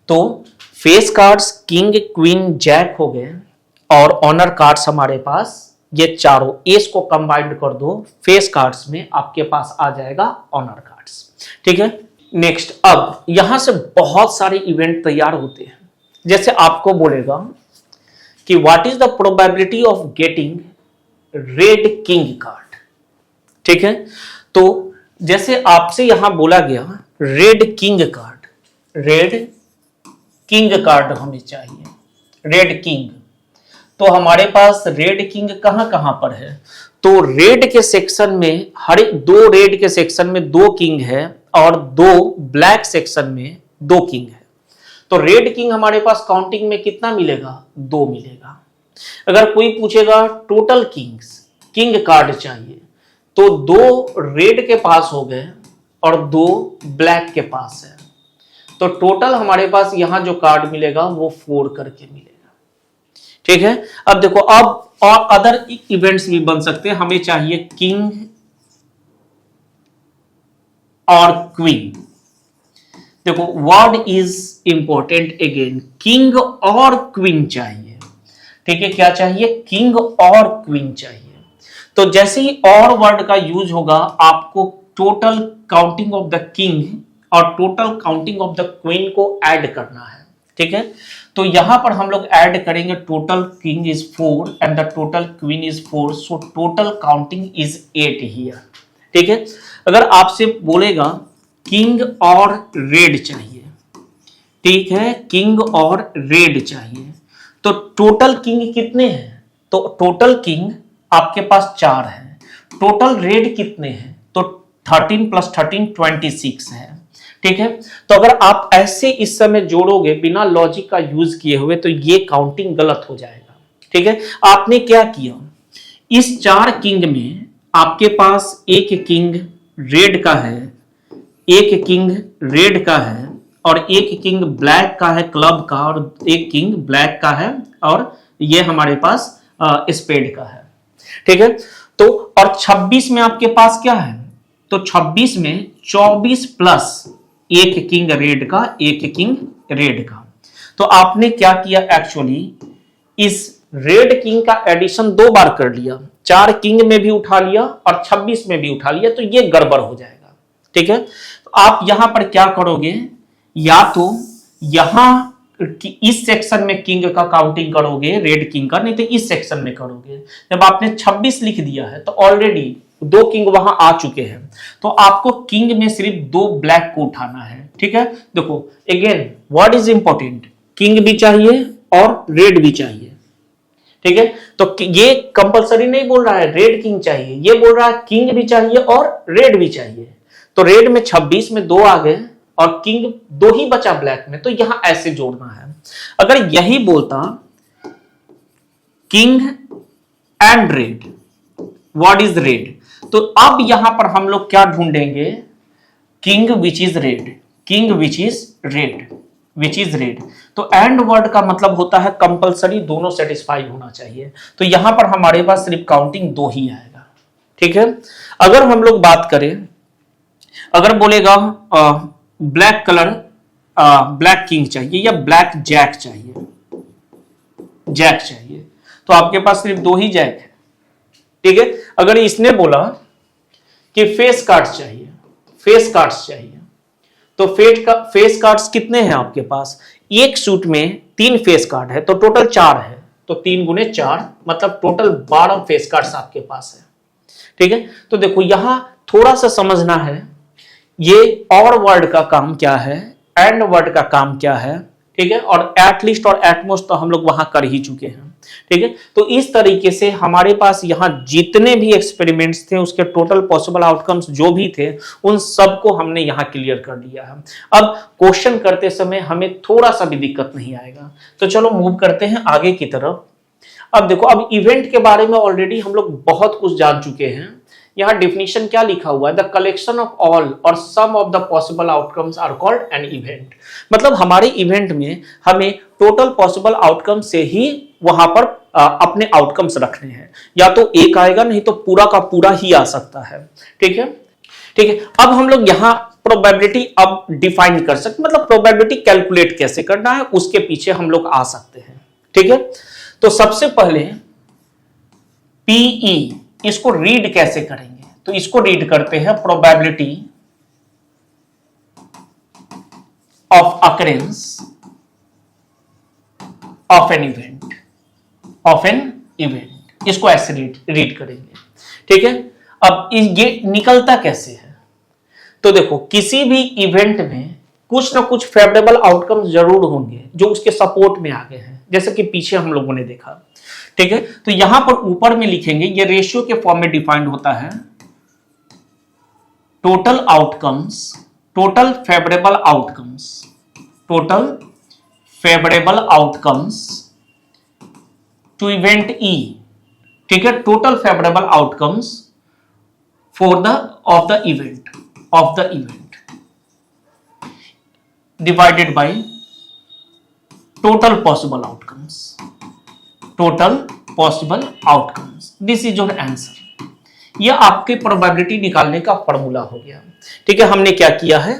तो face cards king, queen, jack हो गए और ऑनर कार्ड्स हमारे पास ये चारों, एस को कंबाइंड कर दो फेस कार्ड्स में, आपके पास आ जाएगा ऑनर कार्ड्स, ठीक है। नेक्स्ट, अब यहां से बहुत सारे इवेंट तैयार होते हैं। जैसे आपको बोलेगा कि what is the probability of getting red king card, ठीक है। तो जैसे आपसे यहां बोला गया red king card, red king card हमें चाहिए, रेड किंग। तो हमारे पास रेड किंग कहां कहां पर है, तो रेड के सेक्शन में, हर दो रेड के सेक्शन में 2 किंग है और 2 ब्लैक सेक्शन में 2 किंग है। तो रेड किंग हमारे पास काउंटिंग में कितना मिलेगा, 2 मिलेगा। अगर कोई पूछेगा टोटल किंग्स, किंग कार्ड चाहिए, तो 2 रेड के पास हो गए और 2 ब्लैक के पास है, तो टोटल हमारे पास यहां जो कार्ड मिलेगा वो 4 करके मिलेगा, ठीक है। अब देखो, अब और अदर इवेंट्स भी बन सकते हैं। हमें चाहिए किंग और क्वीन। देखो word is important again, king और क्वीन चाहिए, ठीक है। क्या चाहिए, किंग और क्वीन चाहिए। तो जैसे ही और वर्ड का यूज होगा, आपको total counting of the king और total counting of the queen को ऐड करना है, ठीक है। तो यहां पर हम लोग ऐड करेंगे, total king is 4 and the total queen is 4, so total counting is 8 here, ठीक है। अगर आपसे बोलेगा किंग और रेड चाहिए, ठीक है, किंग और रेड चाहिए, तो टोटल किंग कितने हैं, तो टोटल किंग आपके पास 4 है, टोटल रेड कितने हैं, तो 13 + 13 26 है, ठीक है। तो अगर आप ऐसे इस समय जोड़ोगे बिना लॉजिक का यूज किए हुए, तो ये काउंटिंग गलत हो जाएगा, ठीक है। आपने क्या किया, इस 4 किंग में आपके पास एक किंग रेड का है, एक किंग रेड का है और एक किंग ब्लैक का है क्लब का, और एक किंग ब्लैक का है और ये हमारे पास स्पेड का है। ठीक है, तो और 26 में आपके पास क्या है, तो 26 में 24 प्लस एक किंग रेड का, एक किंग रेड का। तो आपने क्या किया, एक्चुअली इस रेड किंग का एडिशन 2 बार कर लिया, 4 किंग में भी उठा लिया और 26 में भी उठा लिया, तो ये गड़बड़ हो जाएगा। ठीक है, तो आप यहां पर क्या करोगे, या तो यहां इस सेक्शन में किंग का काउंटिंग करोगे रेड किंग का, नहीं तो इस सेक्शन में करोगे। जब आपने 26 लिख दिया है तो ऑलरेडी 2 किंग वहां आ चुके हैं, तो आपको किंग में सिर्फ 2 ब्लैक को उठाना है। ठीक है, देखो again what is important, king भी चाहिए और रेड भी चाहिए। ठीक है, तो ये कंपलसरी नहीं बोल रहा है रेड किंग चाहिए, ये बोल रहा है किंग भी चाहिए और रेड भी चाहिए। तो रेड में 26 में 2 आ गए और किंग 2 ही बचा ब्लैक में, तो यहां ऐसे जोड़ना है। अगर यही बोलता king and red, what is red, तो अब यहां पर हम लोग क्या ढूंढेंगे, king which is red, king which is red, which is red. तो एंड वर्ड का मतलब होता है कंपलसरी दोनों सेटिस्फाई होना चाहिए, तो यहां पर हमारे पास सिर्फ काउंटिंग 2 ही आएगा। ठीक है, अगर हम लोग बात करें, अगर बोलेगा ब्लैक कलर, ब्लैक किंग चाहिए या ब्लैक जैक चाहिए, जैक चाहिए, तो आपके पास सिर्फ 2 ही जैक है। ठीक है, अगर इसने बोला कि फेस कार्ड्स चाहिए, फेस कार्ड्स चाहिए, तो फेस कार्ड्स कितने हैं आपके पास, एक सूट में 3 फेस कार्ड है, तो टोटल 4 है, तो 3 गुने 4 मतलब टोटल 12 फेस कार्ड्स आपके पास है। ठीक है, तो देखो यहां थोड़ा सा समझना है, ये और वर्ड का काम क्या है, एंड वर्ड का काम क्या है। ठीक है, और एटलीस्ट और एटमोस्ट तो हम लोग वहां कर ही चुके हैं। ठीक है, तो इस तरीके से हमारे पास यहां जितने भी एक्सपेरिमेंट्स थे उसके टोटल पॉसिबल आउटकम्स जो भी थे उन सबको हमने यहां क्लियर कर लिया है। अब क्वेश्चन करते समय हमें थोड़ा सा भी दिक्कत नहीं आएगा। तो चलो मूव करते हैं आगे की तरफ। अब देखो, अब इवेंट के बारे में ऑलरेडी हम लोग बहुत कुछ जान चुके हैं। यहां डिफिनीशन क्या लिखा हुआ है, the collection of all or some of the possible outcomes are called an event. मतलब हमारे इवेंट में हमें टोटल पॉसिबल आउटकम से ही वहां पर अपने आउटकम्स रखने हैं, या तो एक आएगा नहीं तो पूरा का पूरा ही आ सकता है। ठीक है, ठीक है, अब हम लोग यहां प्रोबेबिलिटी अब डिफाइन कर सकते, मतलब प्रोबेबिलिटी कैलकुलेट कैसे करना है उसके पीछे हम लोग आ सकते हैं। ठीक है, तो सबसे पहले पीई इसको रीड कैसे करेंगे, तो इसको रीड करते हैं probability of occurrence of an event, of an event, इसको ऐसे रीड करेंगे। ठीक है, अब ये निकलता कैसे है, तो देखो किसी भी इवेंट में कुछ ना कुछ फेवरेबल आउटकम्स जरूर होंगे जो उसके सपोर्ट में आ गए हैं, जैसे कि पीछे हम लोगों ने देखा। ठीक है, तो यहां पर ऊपर में लिखेंगे, ये रेशियो के फॉर्म में डिफाइंड होता है, total outcomes, total favourable outcomes, total favourable outcomes to event E. ठीक है, total favourable outcomes for the of the event, of the event divided by total possible outcomes, total possible outcomes, this is your answer. यह आपके probability निकालने का formula हो गया। ठीक है, हमने क्या किया है,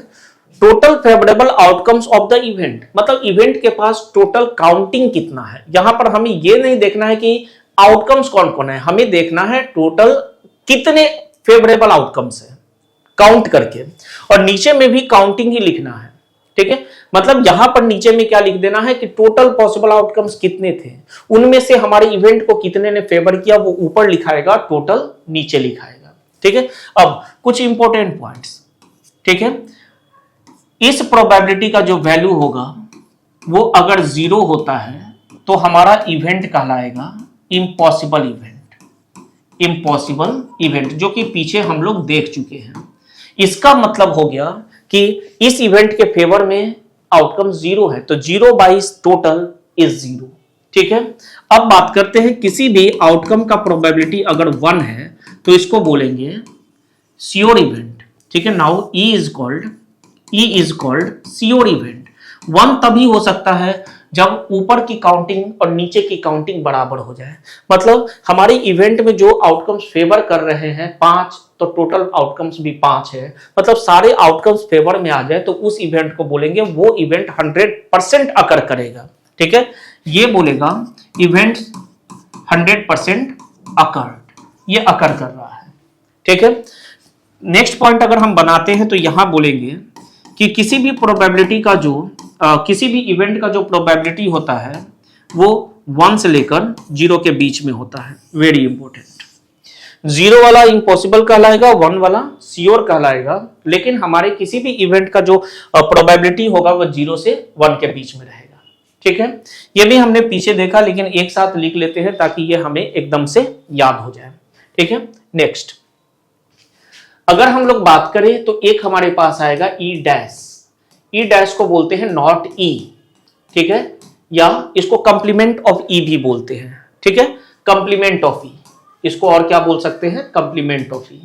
total favourable outcomes of the event, मतलब इवेंट के पास टोटल काउंटिंग कितना है। यहां पर हमें यह नहीं देखना है कि आउटकम्स कौन कौन है, हमें देखना है टोटल कितने फेवरेबल आउटकम्स है काउंट करके, और नीचे में भी काउंटिंग ही लिखना है। ठीक है, मतलब यहां पर नीचे में क्या लिख देना है कि टोटल पॉसिबल आउटकम्स कितने थे, उनमें से हमारे इवेंट को कितने ने फेवर किया वो ऊपर लिखाएगा, टोटल नीचे लिखाएगा। ठीक है, अब कुछ इंपॉर्टेंट पॉइंट्स। ठीक है, इस प्रोबेबिलिटी का जो वैल्यू होगा वो अगर 0 होता है तो हमारा इवेंट कहलाएगा इम्पॉसिबल इवेंट, इम्पॉसिबल इवेंट, जो कि पीछे हम लोग देख चुके हैं। इसका मतलब हो गया कि इस इवेंट के फेवर में आउटकम 0 है, तो 0 बाई टोटल इज 0। ठीक है, अब बात करते हैं किसी भी आउटकम का प्रोबेबिलिटी अगर 1 है तो इसको बोलेंगे श्योर इवेंट। ठीक है। Now E is called sure event. 1 तभी हो सकता है जब ऊपर की काउंटिंग और नीचे की काउंटिंग बराबर हो जाए। मतलब हमारे इवेंट में जो आउटकम्स फेवर कर रहे हैं 5, तो टोटल आउटकम्स भी 5 है, मतलब सारे आउटकम्स फेवर में आ जाए तो उस इवेंट को बोलेंगे वो इवेंट 100% अकर करेगा। ठीक है, ये बोलेगा इवेंट 100% अकर्ड, ये अकर कर रहा है। ठीक है, नेक्स्ट पॉइंट अगर हम बनाते हैं तो यहां बोलेंगे कि किसी भी प्रोबेबिलिटी का जो किसी भी इवेंट का जो प्रोबेबिलिटी होता है वो 1 से लेकर 0 के बीच में होता है। Very important. 0 वाला इम्पॉसिबल कहलाएगा, 1 वाला श्योर कहलाएगा, लेकिन हमारे किसी भी इवेंट का जो प्रोबेबिलिटी होगा वो 0 से 1 के बीच में रहेगा। ठीक है, ये भी हमने पीछे देखा, लेकिन एक साथ लिख लेते हैं ताकि ये हमें एकदम से याद हो जाए। ठीक है, नेक्स्ट अगर हम लोग बात करें तो एक हमारे पास आएगा ई डैश को बोलते हैं नॉट ई। ठीक है, या इसको कंप्लीमेंट ऑफ ई भी बोलते हैं। ठीक है, कंप्लीमेंट ऑफ ई, इसको और क्या बोल सकते हैं, कंप्लीमेंट ऑफ ई,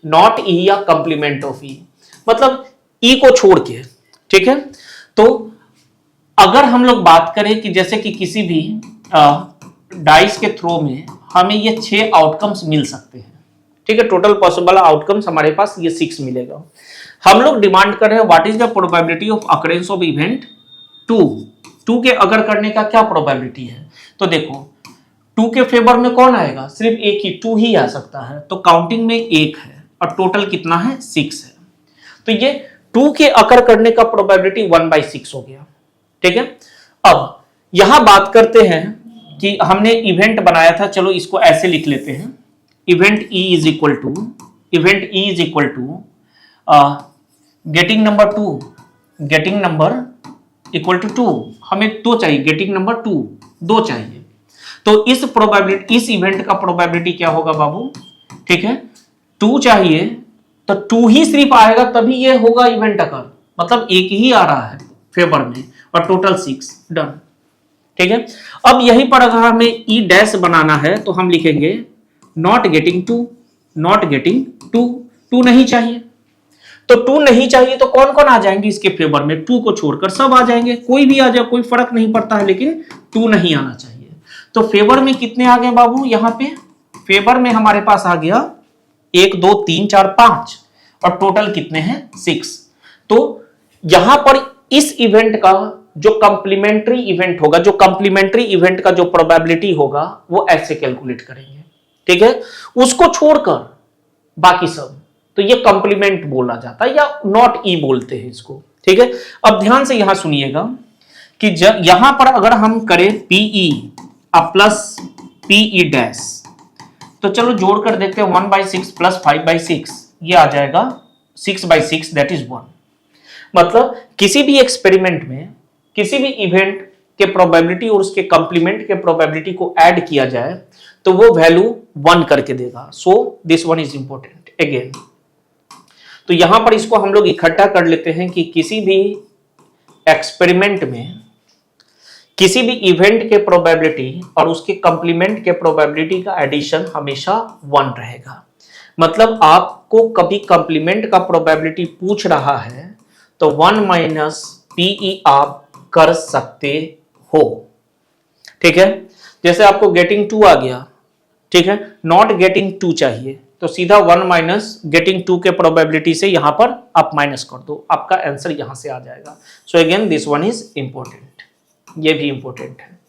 नॉट ई या कंप्लीमेंट ऑफ ई, मतलब ई को छोड़ के। ठीक है, तो अगर हम लोग बात करें कि जैसे कि किसी भी डाइस के थ्रो में हमें ये 6 आउटकम्स मिल सकते हैं। ठीक है, टोटल पॉसिबल आउटकम्स हमारे पास ये 6 मिलेगा। हम लोग डिमांड कर रहे हैं what is the probability of occurrence of event 2 के अगर करने का क्या प्रोबेबिलिटी है। तो देखो 2 के फेवर में कौन आएगा, सिर्फ एक ही 2 ही आ सकता है, तो काउंटिंग में 1 है और टोटल कितना है, 6 है। तो ये 2 के अकर करने का प्रोबेबिलिटी 1/6 हो गया। ठीक है, अब यहां बात करते हैं कि हमने इवेंट बनाया था, चलो इसको ऐसे लिख लेते हैं, event E is equal to getting number 2 हमें 2 चाहिए, गेटिंग नंबर 2 चाहिए। तो इस प्रोबेबिलिटी, इस इवेंट का प्रोबेबिलिटी क्या होगा बाबू, ठीक है, 2 चाहिए तो 2 ही सिर्फ आएगा तभी ये होगा इवेंट अकर, मतलब एक ही आ रहा है फेवर में और टोटल 6 डन। ठीक है, अब यहीं पर अगर हमें ई डैश बनाना है तो हम लिखेंगे नॉट गेटिंग 2 नहीं चाहिए, तो 2 नहीं चाहिए तो कौन कौन आ जाएंगे इसके फेवर में, 2 को छोड़कर सब आ जाएंगे, कोई भी आ जाए कोई फर्क नहीं पड़ता है, लेकिन 2 नहीं आना चाहिए। तो फेवर में कितने आ गए बाबू, यहां पे फेवर में हमारे पास आ गया 1 2 3 4 5 और टोटल कितने हैं, 6। तो यहां पर इस इवेंट का जो कंप्लीमेंट्री इवेंट होगा, जो कंप्लीमेंट्री इवेंट का जो प्रोबेबिलिटी होगा वो ऐसे कैलकुलेट करेंगे। ठीक है, उसको छोड़कर बाकी सब, तो ये कंप्लीमेंट बोला जाता है या नॉट ई बोलते हैं इसको। ठीक है, अब ध्यान से यहां सुनिएगा कि जब यहां पर अगर हम करें पीई प्लस पीई डैश, तो चलो जोड़कर देखते हैं 1/6 प्लस 5/6, ये आ जाएगा 6/6, दैट इज 1। मतलब किसी भी एक्सपेरिमेंट में किसी भी इवेंट के प्रोबेबिलिटी और उसके कंप्लीमेंट के प्रोबेबिलिटी को ऐड किया जाए तो वो वैल्यू 1 करके देगा। So this one is important again. तो यहां पर इसको हम लोग इकट्ठा कर लेते हैं कि किसी भी एक्सपेरिमेंट में किसी भी इवेंट के प्रोबेबिलिटी और उसके कंप्लीमेंट के प्रोबेबिलिटी का एडिशन हमेशा 1 रहेगा। मतलब आपको कभी कंप्लीमेंट का प्रोबेबिलिटी पूछ रहा है तो 1 - पीई आप कर सकते हो। ठीक है, जैसे आपको गेटिंग 2 आ गया, ठीक है, नॉट गेटिंग 2 चाहिए तो सीधा 1 - गेटिंग 2 के प्रोबेबिलिटी से यहां पर आप माइनस कर दो, आपका आंसर यहां से आ जाएगा। So again this one is important, ये भी इंपॉर्टेंट है।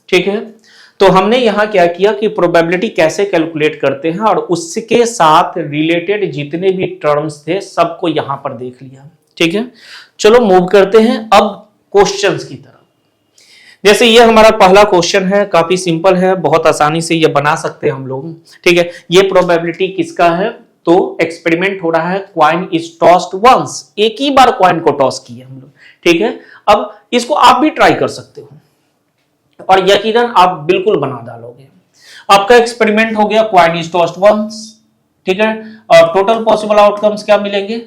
ठीक है, तो हमने यहां क्या किया कि प्रोबेबिलिटी कैसे कैलकुलेट करते हैं और उसके साथ रिलेटेड जितने भी टर्म्स थे सबको यहां पर देख लिया। ठीक है, चलो मूव करते हैं अब क्वेश्चंस की तरफ। जैसे ये हमारा पहला क्वेश्चन है, काफी सिंपल है, बहुत आसानी से ये बना सकते हैं हम लोग। ठीक है, ये प्रोबेबिलिटी किसका है, तो एक्सपेरिमेंट हो रहा है, कॉइन इज टॉस्ड वंस, एक ही बार कॉइन को टॉस किया हम लोग। ठीक है, अब इसको आप भी ट्राई कर सकते हो और यकीनन आप बिल्कुल बना डालोगे। आपका एक्सपेरिमेंट हो गया, कॉइन इज टॉस्ड वंस। ठीक है, और टोटल पॉसिबल आउटकम्स क्या मिलेंगे,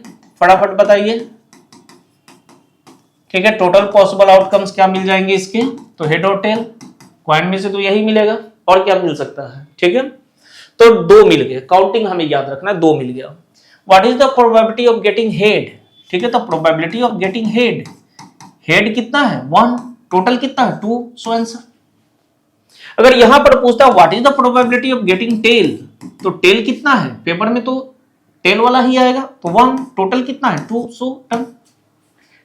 फटाफट बताइए। ठीक है, टोटल पॉसिबल आउटकम्स क्या मिल जाएंगे इसके, तो हेड और टेल, कॉइन में से तो यही मिलेगा और क्या मिल सकता है। ठीक है, तो 2 मिल गए, काउंटिंग हमें याद रखना है, 2 मिल गया। What is the probability of getting head, ठीक है, तो probability of getting head, head कितना है 1, टोटल कितना है 2, सो आंसर। अगर यहां पर पूछता है what is the probability of getting tail, तो टेल कितना है, पेपर में तो टेल वाला ही आएगा, तो 1, टोटल कितना है 2, सो डन,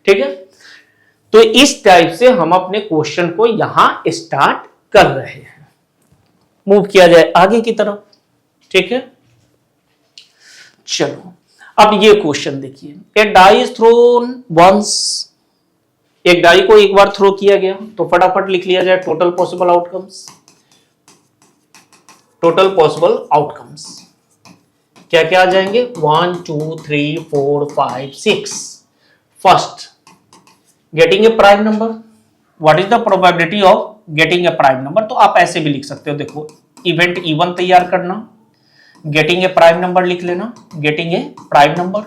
ठीक है। तो इस टाइप से हम अपने क्वेश्चन को यहां स्टार्ट कर रहे हैं। मूव किया जाए आगे की तरफ, ठीक है। चलो अब ये क्वेश्चन देखिए, ए डाई इज थ्रोन वंस, एक डाई को एक बार थ्रो किया गया, तो फटाफट लिख लिया जाए total possible outcomes. Total possible outcomes क्या क्या आ जाएंगे, 1 2 3 4 5 6। First, getting a prime number, what is the probability of getting a prime number, तो आप ऐसे भी लिख सकते हो, देखो इवेंट E1 तैयार करना, गेटिंग ए प्राइम नंबर लिख लेना, गेटिंग ए प्राइम नंबर,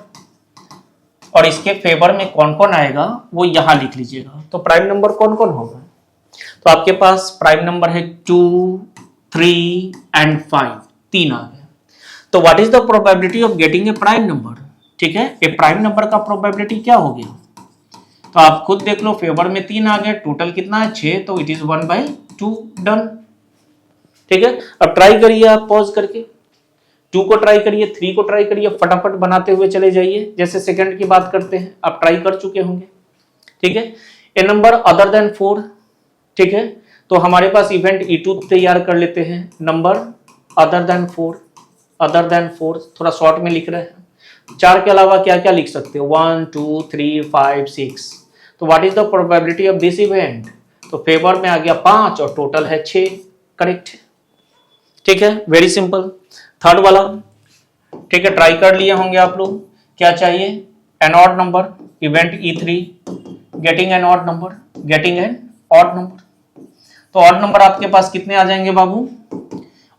और इसके फेवर में कौन कौन आएगा वो यहां लिख लीजिएगा। तो प्राइम नंबर कौन कौन होगा, तो आपके पास प्राइम नंबर है 2 3 एंड 5, 3 आ गए। तो what is the probability of getting a prime number, ठीक है, ए प्राइम नंबर का प्रोबेबिलिटी क्या हो गया, तो आप खुद देख लो, फेवर में 3 आ गए, टोटल कितना है 6, तो इट इज 1/2, डन, ठीक है। अब ट्राई करिए आप पॉज करके, 2 को ट्राई करिए, 3 को ट्राई करिए, फटाफट बनाते हुए चले जाइए, जैसे सेकंड की बात करते हैं, आप ट्राई कर चुके होंगे, ठीक है। ए नंबर अदर देन 4, ठीक है, तो हमारे पास इवेंट E2 तैयार कर लेते हैं, number other than 4, other than 4 थोड़ा शॉर्ट में लिख रहे हैं। 4 के अलावा क्या क्या लिख सकते हो, 1 2 3 5 6, तो what is the probability of this event, तो फेवर में आ गया 5 और टोटल है 6, करेक्ट, ठीक है, वेरी सिंपल। थर्ड वाला, ठीक है, ट्राई कर लिए होंगे आप लोग, क्या चाहिए, an odd number, event E3, getting an odd number, getting an odd number, तो ऑड नंबर आपके पास कितने आ जाएंगे बाबू,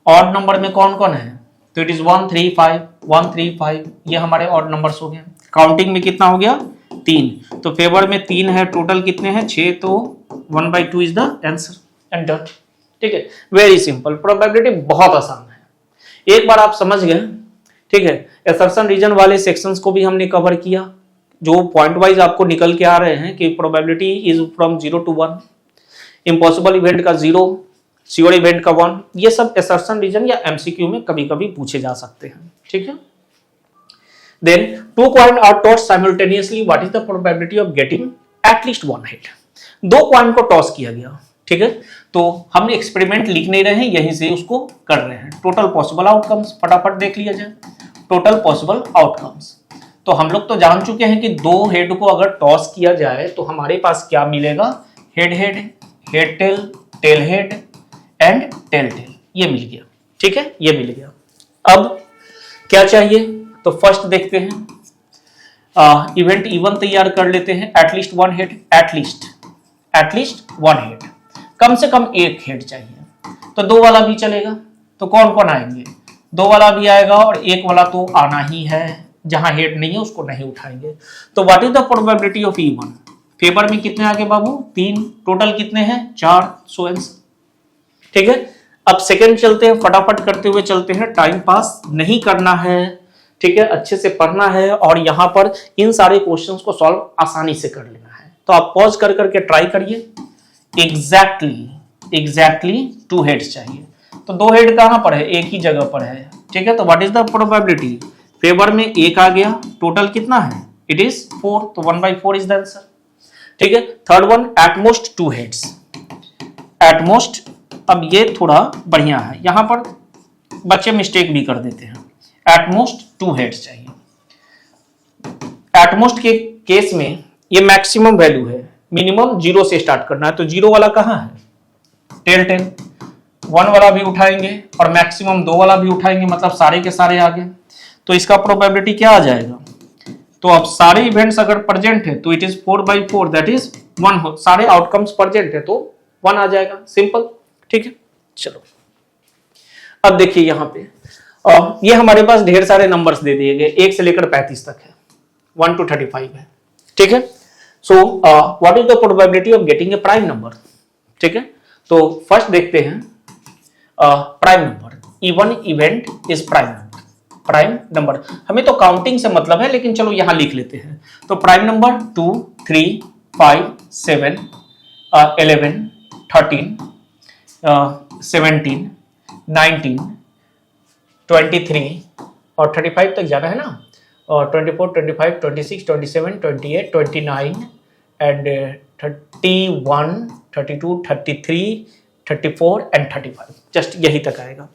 ऑड नंबर में कौन कौन है, तो इट इज 1 3 5, 1 3 5, ये हमारे ऑड नंबर्स हो गए। काउंटिंग में कितना हो गया 3, तो फेवर में 3 है, टोटल कितने हैं 6, तो 1/2 is the answer and done, ठीक है, वेरी सिंपल। प्रोबेबिलिटी बहुत आसान है, एक बार आप समझ गए, ठीक है। असर्शन रीजन वाले सेक्शंस को भी हमने कवर किया, जो पॉइंट वाइज आपको निकल के आ रहे हैं कि probability is from 0 to 1, impossible event का 0, श्योर इवेंट का 1, ये सब असर्शन रीजन या एमसीक्यू में कभी कभी पूछे जा सकते हैं, ठीक है। Then 2 coin are toss simultaneously, what is the probability of getting at least 1 hit, 2 coin को टॉस किया गया, ठीक है, तो हम एक्सपेरिमेंट लिख नहीं रहे हैं, यहीं से उसको कर रहे हैं। टोटल पॉसिबल आउटकम्स फटाफट देख लिया जाए, टोटल पॉसिबल आउटकम्स, तो हम लोग तो जान चुके हैं कि 2 हेड को अगर टॉस किया जाए तो हमारे पास क्या मिलेगा, head head, head tail, tail head and tail tail, ये मिल गया, ठीक है, ये मिल गया। अब क्या चाहिए, तो फर्स्ट देखते हैं, इवेंट E1 तैयार कर लेते हैं, एटलीस्ट 1 हेड, एटलीस्ट 1 हेड, कम से कम 1 हेड चाहिए, तो 2 वाला भी चलेगा, तो कौन कौन आएंगे, 2 वाला भी आएगा और 1 वाला तो आना ही है, जहां हेड नहीं है उसको नहीं उठाएंगे। तो what is the probability of E1, favour में कितने आगे बाबू 3, टोटल कितने हैं 4, सो आंसर, ठीक है। अब सेकंड चलते हैं, फटाफट करते हुए चलते हैं, टाइम पास नहीं करना है, ठीक है, अच्छे से पढ़ना है और यहां पर इन सारे क्वेश्चंस को सॉल्व आसानी से कर लेना है। तो आप पॉज कर करके ट्राई करिए। एग्जैक्टली 2 हेड्स चाहिए, तो 2 हेड कहां पर है, एक ही जगह पर है, ठीक है। तो what is the probability, favour में 1 आ गया, टोटल कितना है, इट इज 4, तो 1/4 इज द आंसर, ठीक है। Third one, at most 2 heads, at most, अब ये थोड़ा बढ़िया है, यहां पर बच्चे मिस्टेक भी कर देते हैं, एटमोस्ट 2 हेड्स चाहिए। एटमोस्ट के केस में ये मैक्सिमम वैल्यू है, मिनिमम 0 से स्टार्ट करना है, तो 0 वाला कहां है, टेल टेल, 1 वाला भी उठाएंगे और मैक्सिमम 2 वाला भी उठाएंगे, मतलब सारे के सारे आ गए, तो इसका प्रोबेबिलिटी क्या आ जाएगा, तो अब सारे इवेंट्स अगर प्रेजेंट है तो इट इज 4/4, दैट इज 1, सारे आउटकम्स प्रेजेंट है तो 1 आ जाएगा, सिंपल, ठीक है। चलो अब देखिए यहां पे ये हमारे पास ढेर सारे नंबर्स दे दिए गए, 1 से लेकर 35 तक है, 1 to 35 है, ठीक है। So what is the probability of getting a prime number, ठीक है। तो फर्स्ट देखते हैं prime number, E1 event is prime number, prime number. हमें तो काउंटिंग से मतलब है, लेकिन चलो यहां लिख लेते हैं। तो प्राइम नंबर 2, 3, 5, 7, 11, 13, 17, 19, 23 और 35 तक जाना है ना, और 24, 25, 26, 27, 28, 29 एंड 31, 32, 33, 34 एंड 35, जस्ट यही तक आएगा।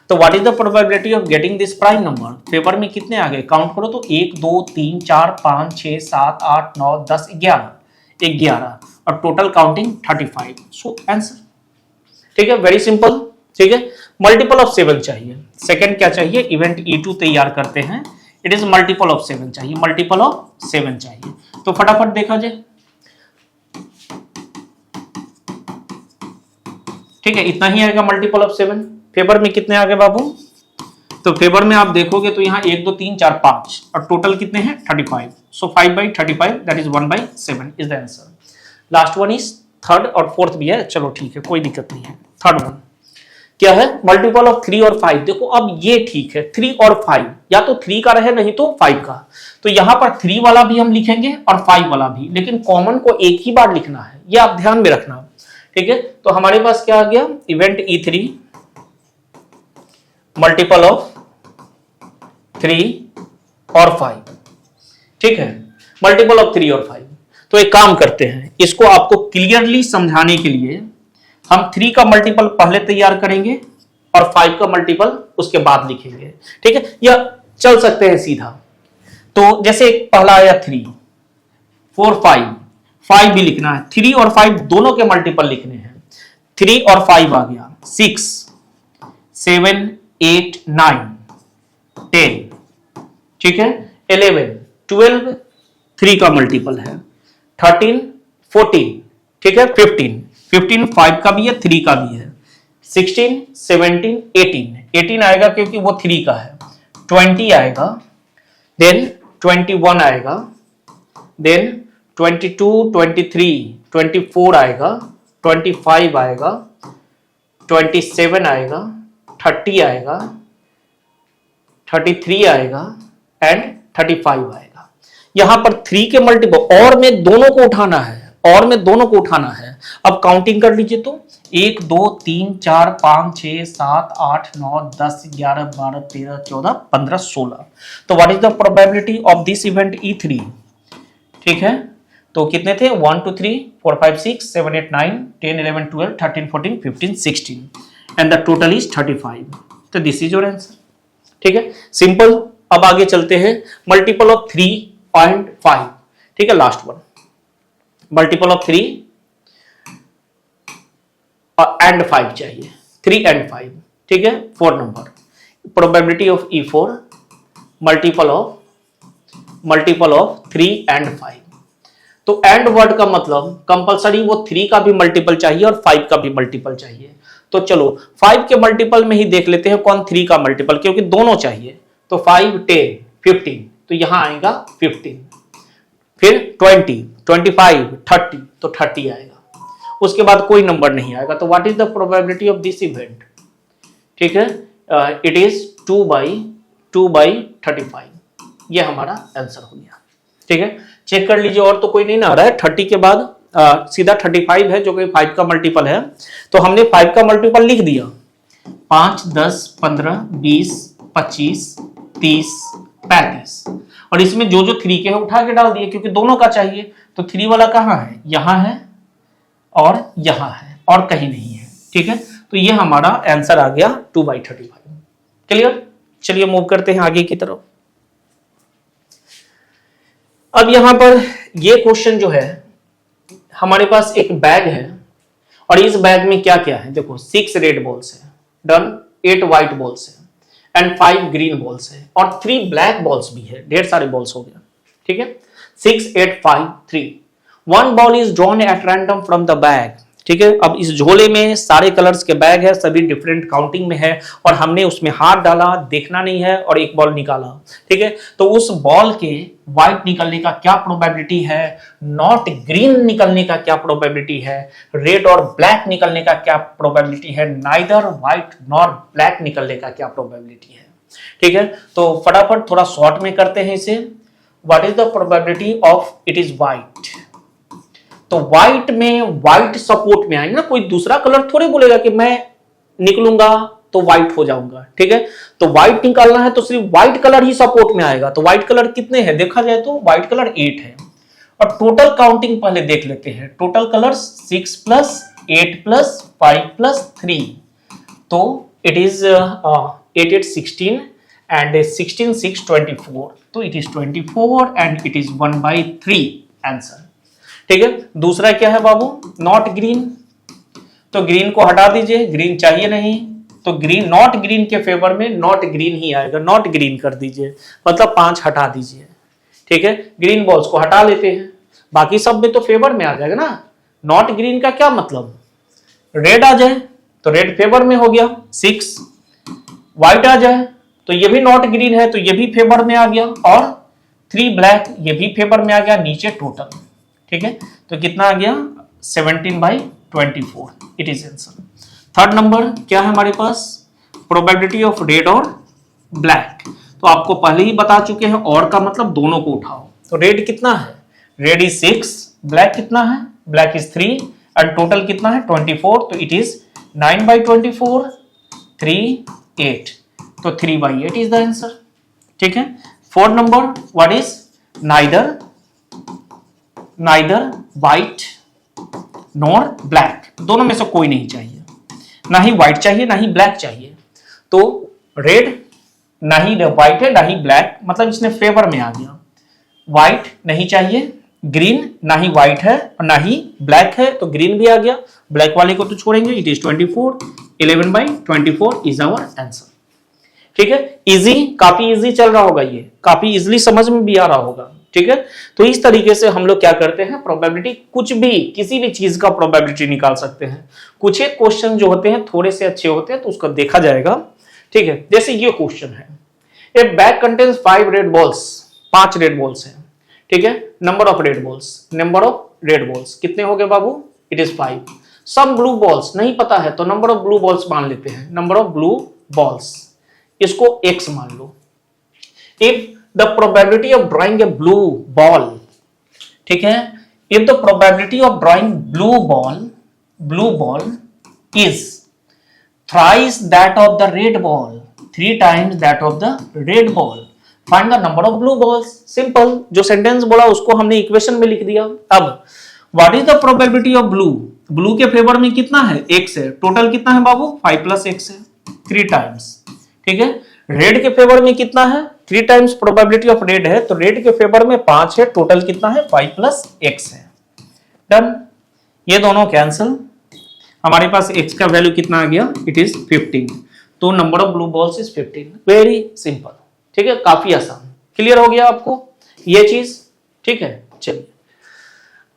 तो what is the probability of getting this prime number? Favour में कितने आ गए? काउंट करो तो 1, 2, 3, 4, 5, 6, 7, 8, 9, 10, 11 और टोटल काउंटिंग 35। सो आंसर, ठीक है, वेरी सिंपल। ठीक है, मल्टीपल ऑफ 7 चाहिए। सेकंड क्या चाहिए? इवेंट E2 तैयार करते हैं। इट इज मल्टीपल ऑफ 7 चाहिए, मल्टीपल ऑफ 7 चाहिए। तो फटाफट देखा जाए। ठीक है, इतना ही आएगा मल्टीपल ऑफ 7। फेवर में कितने आ गए बाबू? तो फेवर में आप देखोगे तो यहाँ 1, 2, 3, 4, 5 और टोटल कितने हैं? 35। सो 5/35 that is 1/7 is the answer. Last one is third और फोर्थ भी है, चलो ठीक है, कोई दिक्कत नहीं है। थर्ड वन क्या है? मल्टीपल ऑफ 3 और 5। देखो अब ये ठीक है, 3 और 5, या तो 3 का रहे नहीं तो 5 का। तो यहां पर 3 वाला भी हम लिखेंगे और 5 वाला भी, लेकिन कॉमन को एक ही बार लिखना है, ये आप ध्यान में रखना। ठीक है, तो हमारे पास क्या आ गया? इवेंट E3 मल्टीपल ऑफ 3 और 5। ठीक है, मल्टीपल ऑफ 3 और 5। तो एक काम करते हैं, इसको आपको क्लियरली समझाने के लिए हम 3 का मल्टीपल पहले तैयार करेंगे और 5 का मल्टीपल उसके बाद लिखेंगे। ठीक है, या चल सकते हैं सीधा। तो जैसे पहला आया 3, 4, 5 भी लिखना है। 3 और 5 दोनों के मल्टीपल लिखने हैं। 3 और 5 आ गया, 6, 7, 8, 9, 10। ठीक है, 11, 12 3 का मल्टीपल है। 13, 14, ठीक है, 15 5 का भी है, 3 का भी है। 16, 17, 18 आएगा क्योंकि वो 3 का है। 20 आएगा, देन 21 आएगा, देन 22, 23, 24 आएगा, 25 आएगा, 27 आएगा, 30 आएगा, 33 आएगा एंड 35 आएगा। यहां पर 3 के मल्टीपल और में दोनों को उठाना है, और में दोनों को उठाना है। अब काउंटिंग कर लीजिए तो 1, 2, 3, 4, 5, 6, 7, 8, 9, 10, 11, 12, 13, 14, 15, 16। तो what is the probability of this event E3? ठीक है, तो कितने थे? 1, 2, 3, 4, 5, 6, 7, 8, 9, 10, 11, 12, 13, 14, 15, 16 एंड द टोटल इज 35। तो दिस इज योर आंसर। ठीक है, सिंपल। अब आगे चलते हैं, मल्टीपल ऑफ 3 एंड 5। ठीक है, last one, multiple of 3 and 5 चाहिए। 3 एंड 5। ठीक है, 4 number. Probability of E4 multiple of 3 and 5। तो एंड वर्ड का मतलब कंपलसरी वो 3 का भी मल्टीपल चाहिए और 5 का भी मल्टीपल चाहिए। तो चलो 5 के मल्टीपल में ही देख लेते हैं कौन 3 का मल्टीपल, क्योंकि दोनों चाहिए। तो 5, 10, 15, तो यहां आएगा 15। फिर 20, 25, 30, तो 30 आएगा। उसके बाद कोई नंबर नहीं आएगा। तो what is the probability of this event? ठीक है, इट इज 2/35। ये हमारा आंसर हो गया। ठीक है, चेक कर लीजिए, और तो कोई नहीं ना आ रहा है। 30 के बाद सीधा 35 है जो कि 5 का मल्टीपल है। तो हमने 5 का मल्टीपल लिख दिया, 5, 10, 15, 20, 25, 30, 35, और इसमें जो जो 3 के हैं उठा के डाल दिए, क्योंकि दोनों का चाहिए। तो 3 वाला कहाँ है? यहां है और यहां है, और कहीं नहीं है। ठीक है, तो ये हमारा आंसर आ गया 2/35। क्लियर? चलिए मूव करते हैं आगे की तरफ। अब यहां पर ये क्वेश्चन जो है, हमारे पास एक बैग है और इस बैग में क्या क्या है? देखो 6 रेड बॉल्स है, डन, 8 व्हाइट बॉल्स है एंड 5 ग्रीन बॉल्स है और 3 ब्लैक बॉल्स भी है। ढेर सारे बॉल्स हो गया। ठीक है, 6, 8, 5, 3। 1 ball is drawn at random from the bag. ठीक है, अब इस झोले में सारे कलर्स के बैग है, सभी डिफरेंट काउंटिंग में है, और हमने उसमें हाथ डाला, देखना नहीं है, और एक बॉल निकाला। ठीक है, तो उस बॉल के व्हाइट निकलने का क्या प्रोबेबिलिटी है, नॉट ग्रीन निकलने का क्या प्रोबेबिलिटी है, रेड और ब्लैक निकलने का क्या प्रोबेबिलिटी है, नाइदर व्हाइट नॉर ब्लैक निकलने का क्या प्रोबेबिलिटी है। ठीक है, तो फटाफट थोड़ा शॉर्ट में करते हैं इसे। What is the probability of it is white. तो व्हाइट में व्हाइट सपोर्ट में आएंगे ना, कोई दूसरा कलर थोड़ी बोलेगा कि मैं निकलूंगा तो व्हाइट हो जाऊंगा। ठीक है, तो व्हाइट निकालना है तो सिर्फ व्हाइट कलर ही सपोर्ट में आएगा। तो व्हाइट कलर कितने हैं देखा जाए तो व्हाइट कलर 8 है। और टोटल काउंटिंग पहले देख लेते हैं। Total colours 6 plus 8 plus 5 plus 3, तो इट इज 8 8 16 एंड 16 6 24, तो it is 24 and it is 1/3 answer. ठीक है, दूसरा क्या है बाबू, नॉट ग्रीन। तो ग्रीन को हटा दीजिए, ग्रीन चाहिए नहीं, तो ग्रीन नॉट ग्रीन के फेवर में नॉट ग्रीन ही आएगा, नॉट ग्रीन कर दीजिए, मतलब 5 हटा दीजिए। ठीक है, ग्रीन बॉल्स को हटा लेते हैं, बाकी सब में तो फेवर में आ जाएगा ना। नॉट ग्रीन का क्या मतलब, रेड आ जाए तो रेड फेवर में हो गया 6, व्हाइट आ जाए तो ये भी नॉट ग्रीन है तो ये भी फेवर में आ गया, और 3 ब्लैक ये भी फेवर में आ गया, नीचे टोटल। ठीक है, तो कितना आ गया 17/24, it is answer. Third number क्या है हमारे पास, प्रोबेबिलिटी ऑफ रेड और ब्लैक। तो आपको पहले ही बता चुके हैं, और का मतलब दोनों को उठाओ। तो रेड कितना है, रेड इज 6, ब्लैक कितना है, ब्लैक इज 3 एंड टोटल कितना है 24, तो इट इज 9/24, 3 8, तो 3/8 इज द आंसर। ठीक है, fourth number what is neither white nor black, दोनों में से कोई नहीं चाहिए, ना ही व्हाइट चाहिए ना ही ब्लैक चाहिए। तो रेड ना ही व्हाइट है ना ही ब्लैक, मतलब इसने फेवर में आ गया। व्हाइट नहीं चाहिए, ग्रीन ना ही व्हाइट है और ना ही ब्लैक है, तो ग्रीन भी आ गया, ब्लैक वाले को तो छोड़ेंगे, it is 24, 11/24 is our answer. ठीक है, इजी, काफी इजी चल रहा होगा, ये काफी इजीली समझ में भी आ रहा होगा। ठीक है, तो इस तरीके से हम लोग क्या करते हैं, प्रोबेबिलिटी कुछ भी किसी भी चीज का प्रोबेबिलिटी निकाल सकते हैं। कुछ एक क्वेश्चन जो होते हैं थोड़े से अच्छे होते हैं तो उसको देखा जाएगा। ठीक है, जैसे ये क्वेश्चन है, ए bag contains 5 red balls, 5 red balls हैं। ठीक है, नंबर ऑफ रेड बॉल्स कितने हो गए बाबू, it is 5। Some blue balls नहीं पता है तो नंबर ऑफ ब्लू बॉल्स मान लेते हैं, नंबर ऑफ ब्लू बॉल्स इसको x मान लो। If the probability of drawing a blue ball, ठीक है, if the probability of drawing blue ball is thrice that of the red ball, 3 times that of the red ball, find the number of blue balls. Simple, जो sentence बोला उसको हमने equation में लिख दिया। अब what is the probability of blue के favour में कितना है, x है, टोटल कितना है बाबू 5 + x है, 3 टाइम्स। ठीक है, रेड के फेवर में कितना है, 3 टाइम्स प्रोबेबिलिटी ऑफ रेड है, तो रेड के फेवर में 5 है, टोटल कितना है 5 + x है। डन, ये दोनों कैंसिल, हमारे पास x का वैल्यू कितना आ गया, इट इज 15, तो number of blue balls is 15। Very simple. ठीक है, काफी आसान, क्लियर हो गया आपको ये चीज। ठीक है, चलिए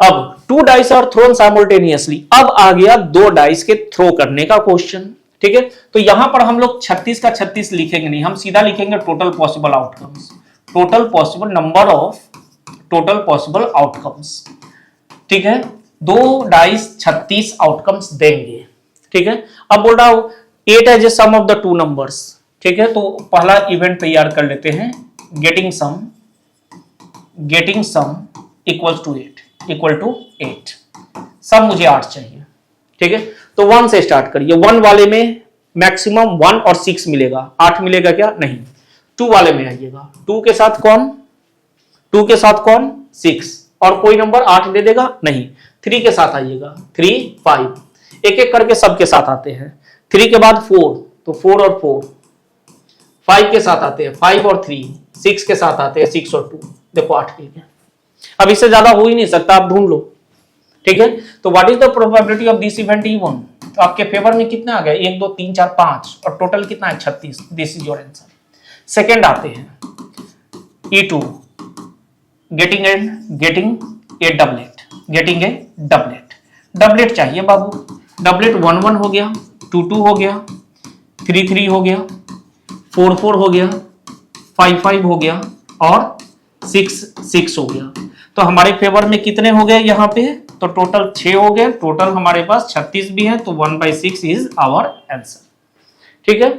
अब 2 डाइस आर थ्रोन साइमल्टेनियसली, अब आ गया 2 डाइस के थ्रो करने का क्वेश्चन। ठीक है, तो यहां पर हम लोग 36 का 36 लिखेंगे नहीं, हम सीधा लिखेंगे total possible outcomes, total possible number of total possible outcomes. ठीक है, 2 डाइस 36 आउटकम्स देंगे। ठीक है, अब बोल रहा हूं 8 as a sum of the 2 numbers. ठीक है, तो पहला इवेंट तैयार कर लेते हैं, getting sum equal to 8, sum मुझे 8 चाहिए। ठीक है, तो 1 से स्टार्ट करिए, 1 वाले में मैक्सिमम 1 और 6 मिलेगा, 8 मिलेगा क्या, नहीं। 2 वाले में आइएगा, 2 के साथ कौन 6, और कोई नंबर 8 दे देगा, नहीं। 3 के साथ आइएगा, 3 5, एक एक करके सबके साथ आते हैं। 3 के बाद 4, तो 4 और 4, 5 के साथ आते हैं 5 और 3, 6 के साथ आते हैं 6 और 2, देखो 8 मिल गया। अब इससे ज्यादा हो ही नहीं सकता, आप ढूंढ लो। ठीक है, तो what is the probability of this event even, तो आपके फेवर में कितना आ गया, 1 2 3 4 5, और टोटल कितना है 36, this is your answer. Second आते हैं E2, गेटिंग ए डबलेट चाहिए बाबू। डबलेट 1 1 हो गया, 2 2 हो गया, 3 3 हो गया, 4 4 हो गया, 5 5 हो गया, और 6 6 हो गया। तो हमारे फेवर में कितने हो गए यहाँ पे, तो टोटल 6 हो गए, टोटल हमारे पास 36 भी है, तो 1/6 इज आवर आंसर। ठीक है,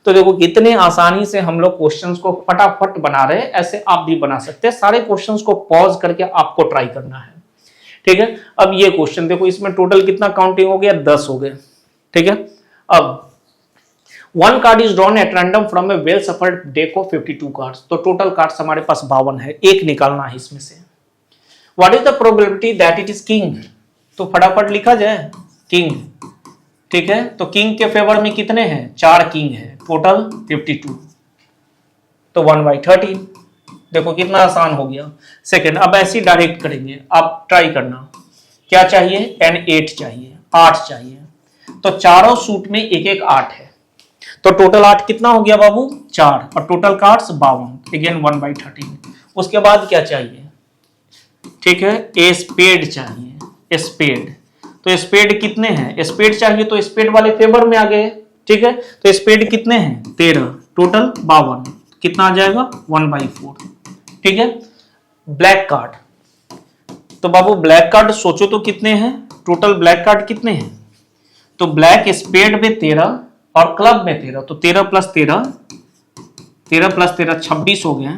तो देखो कितने आसानी से हम लोग क्वेश्चंस को फटाफट बना रहे हैं, ऐसे आप भी बना सकते हैं। सारे क्वेश्चंस को पॉज करके आपको ट्राई करना है, ठीक है। अब ये क्वेश्चन देखो, इसमें टोटल कितना काउंटिंग हो गया, 10 हो गए, ठीक है। अब one card is drawn at random from A well suffered deck of 52 cards, तो टोटल कार्ड्स हमारे पास 52 है, एक निकालना है इसमें से। What is the probability that it is king, तो फटाफट लिखा जाए किंग, ठीक है। तो किंग के फेवर में कितने हैं, 4 किंग है, टोटल 52, तो 1/13। देखो कितना आसान हो गया। सेकंड, अब ऐसे डायरेक्ट करेंगे, आप ट्राई करना। क्या चाहिए, N8 चाहिए, 8 चाहिए, तो चारों सूट में एक एक 8 है, तो टोटल 8 कितना हो गया बाबू, 4, और टोटल कार्ड्स 52, अगेन 1/13। उसके बाद क्या चाहिए, ठीक है, ए स्पेड चाहिए, स्पेड, तो स्पेड कितने हैं, स्पेड चाहिए, तो स्पेड वाले फेवर में आ गए, ठीक है। तो स्पेड कितने हैं, 13, टोटल 52, कितना आ जाएगा, 1/4, ठीक है। ब्लैक कार्ड, तो बाबू ब्लैक कार्ड सोचो तो कितने हैं, टोटल ब्लैक कार्ड कितने हैं, तो ब्लैक स्पेड में 13 और क्लब में 13, तो 13 + 13, 13 + 13 26 हो गए,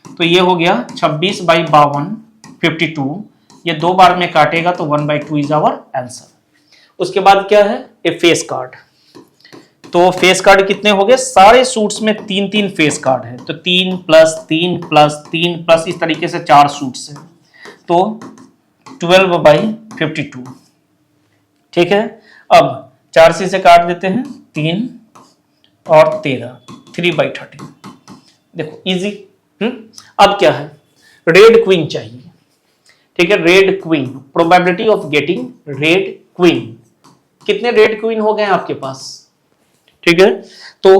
तो ये हो गया 26/52, 52, ये 2 बार में काटेगा तो 1/2 इज आवर आंसर। उसके बाद क्या है, ए फेस कार्ड, तो फेस कार्ड कितने हो गए, सारे सूट्स में 3-3 फेस कार्ड है, तो 3 + 3 + 3 + इस तरीके से 4 सूट्स है, तो 12/52, ठीक है। अब 4 से काट देते हैं, 3 और 13, 3/13, देखो इजी। अब क्या है, रेड क्वीन चाहिए, ठीक है, red queen, probability of getting red queen, कितने रेड क्वीन हो गए आपके पास, ठीक है। तो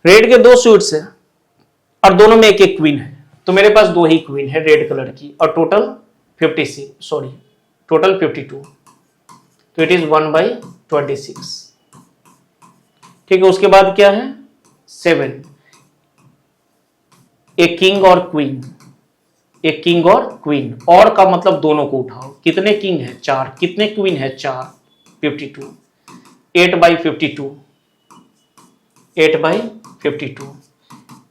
रेड के 2 सूट्स है और दोनों में एक एक क्वीन है, तो मेरे पास 2 ही क्वीन है रेड कलर की, और टोटल 52, तो इट इज 1/26, ठीक है। उसके बाद क्या है, 7, एक किंग और क्वीन, एक किंग और क्वीन, और का मतलब दोनों को उठाओ, कितने किंग है, 4, कितने क्वीन है, 4, 52, 8/52, 8/52,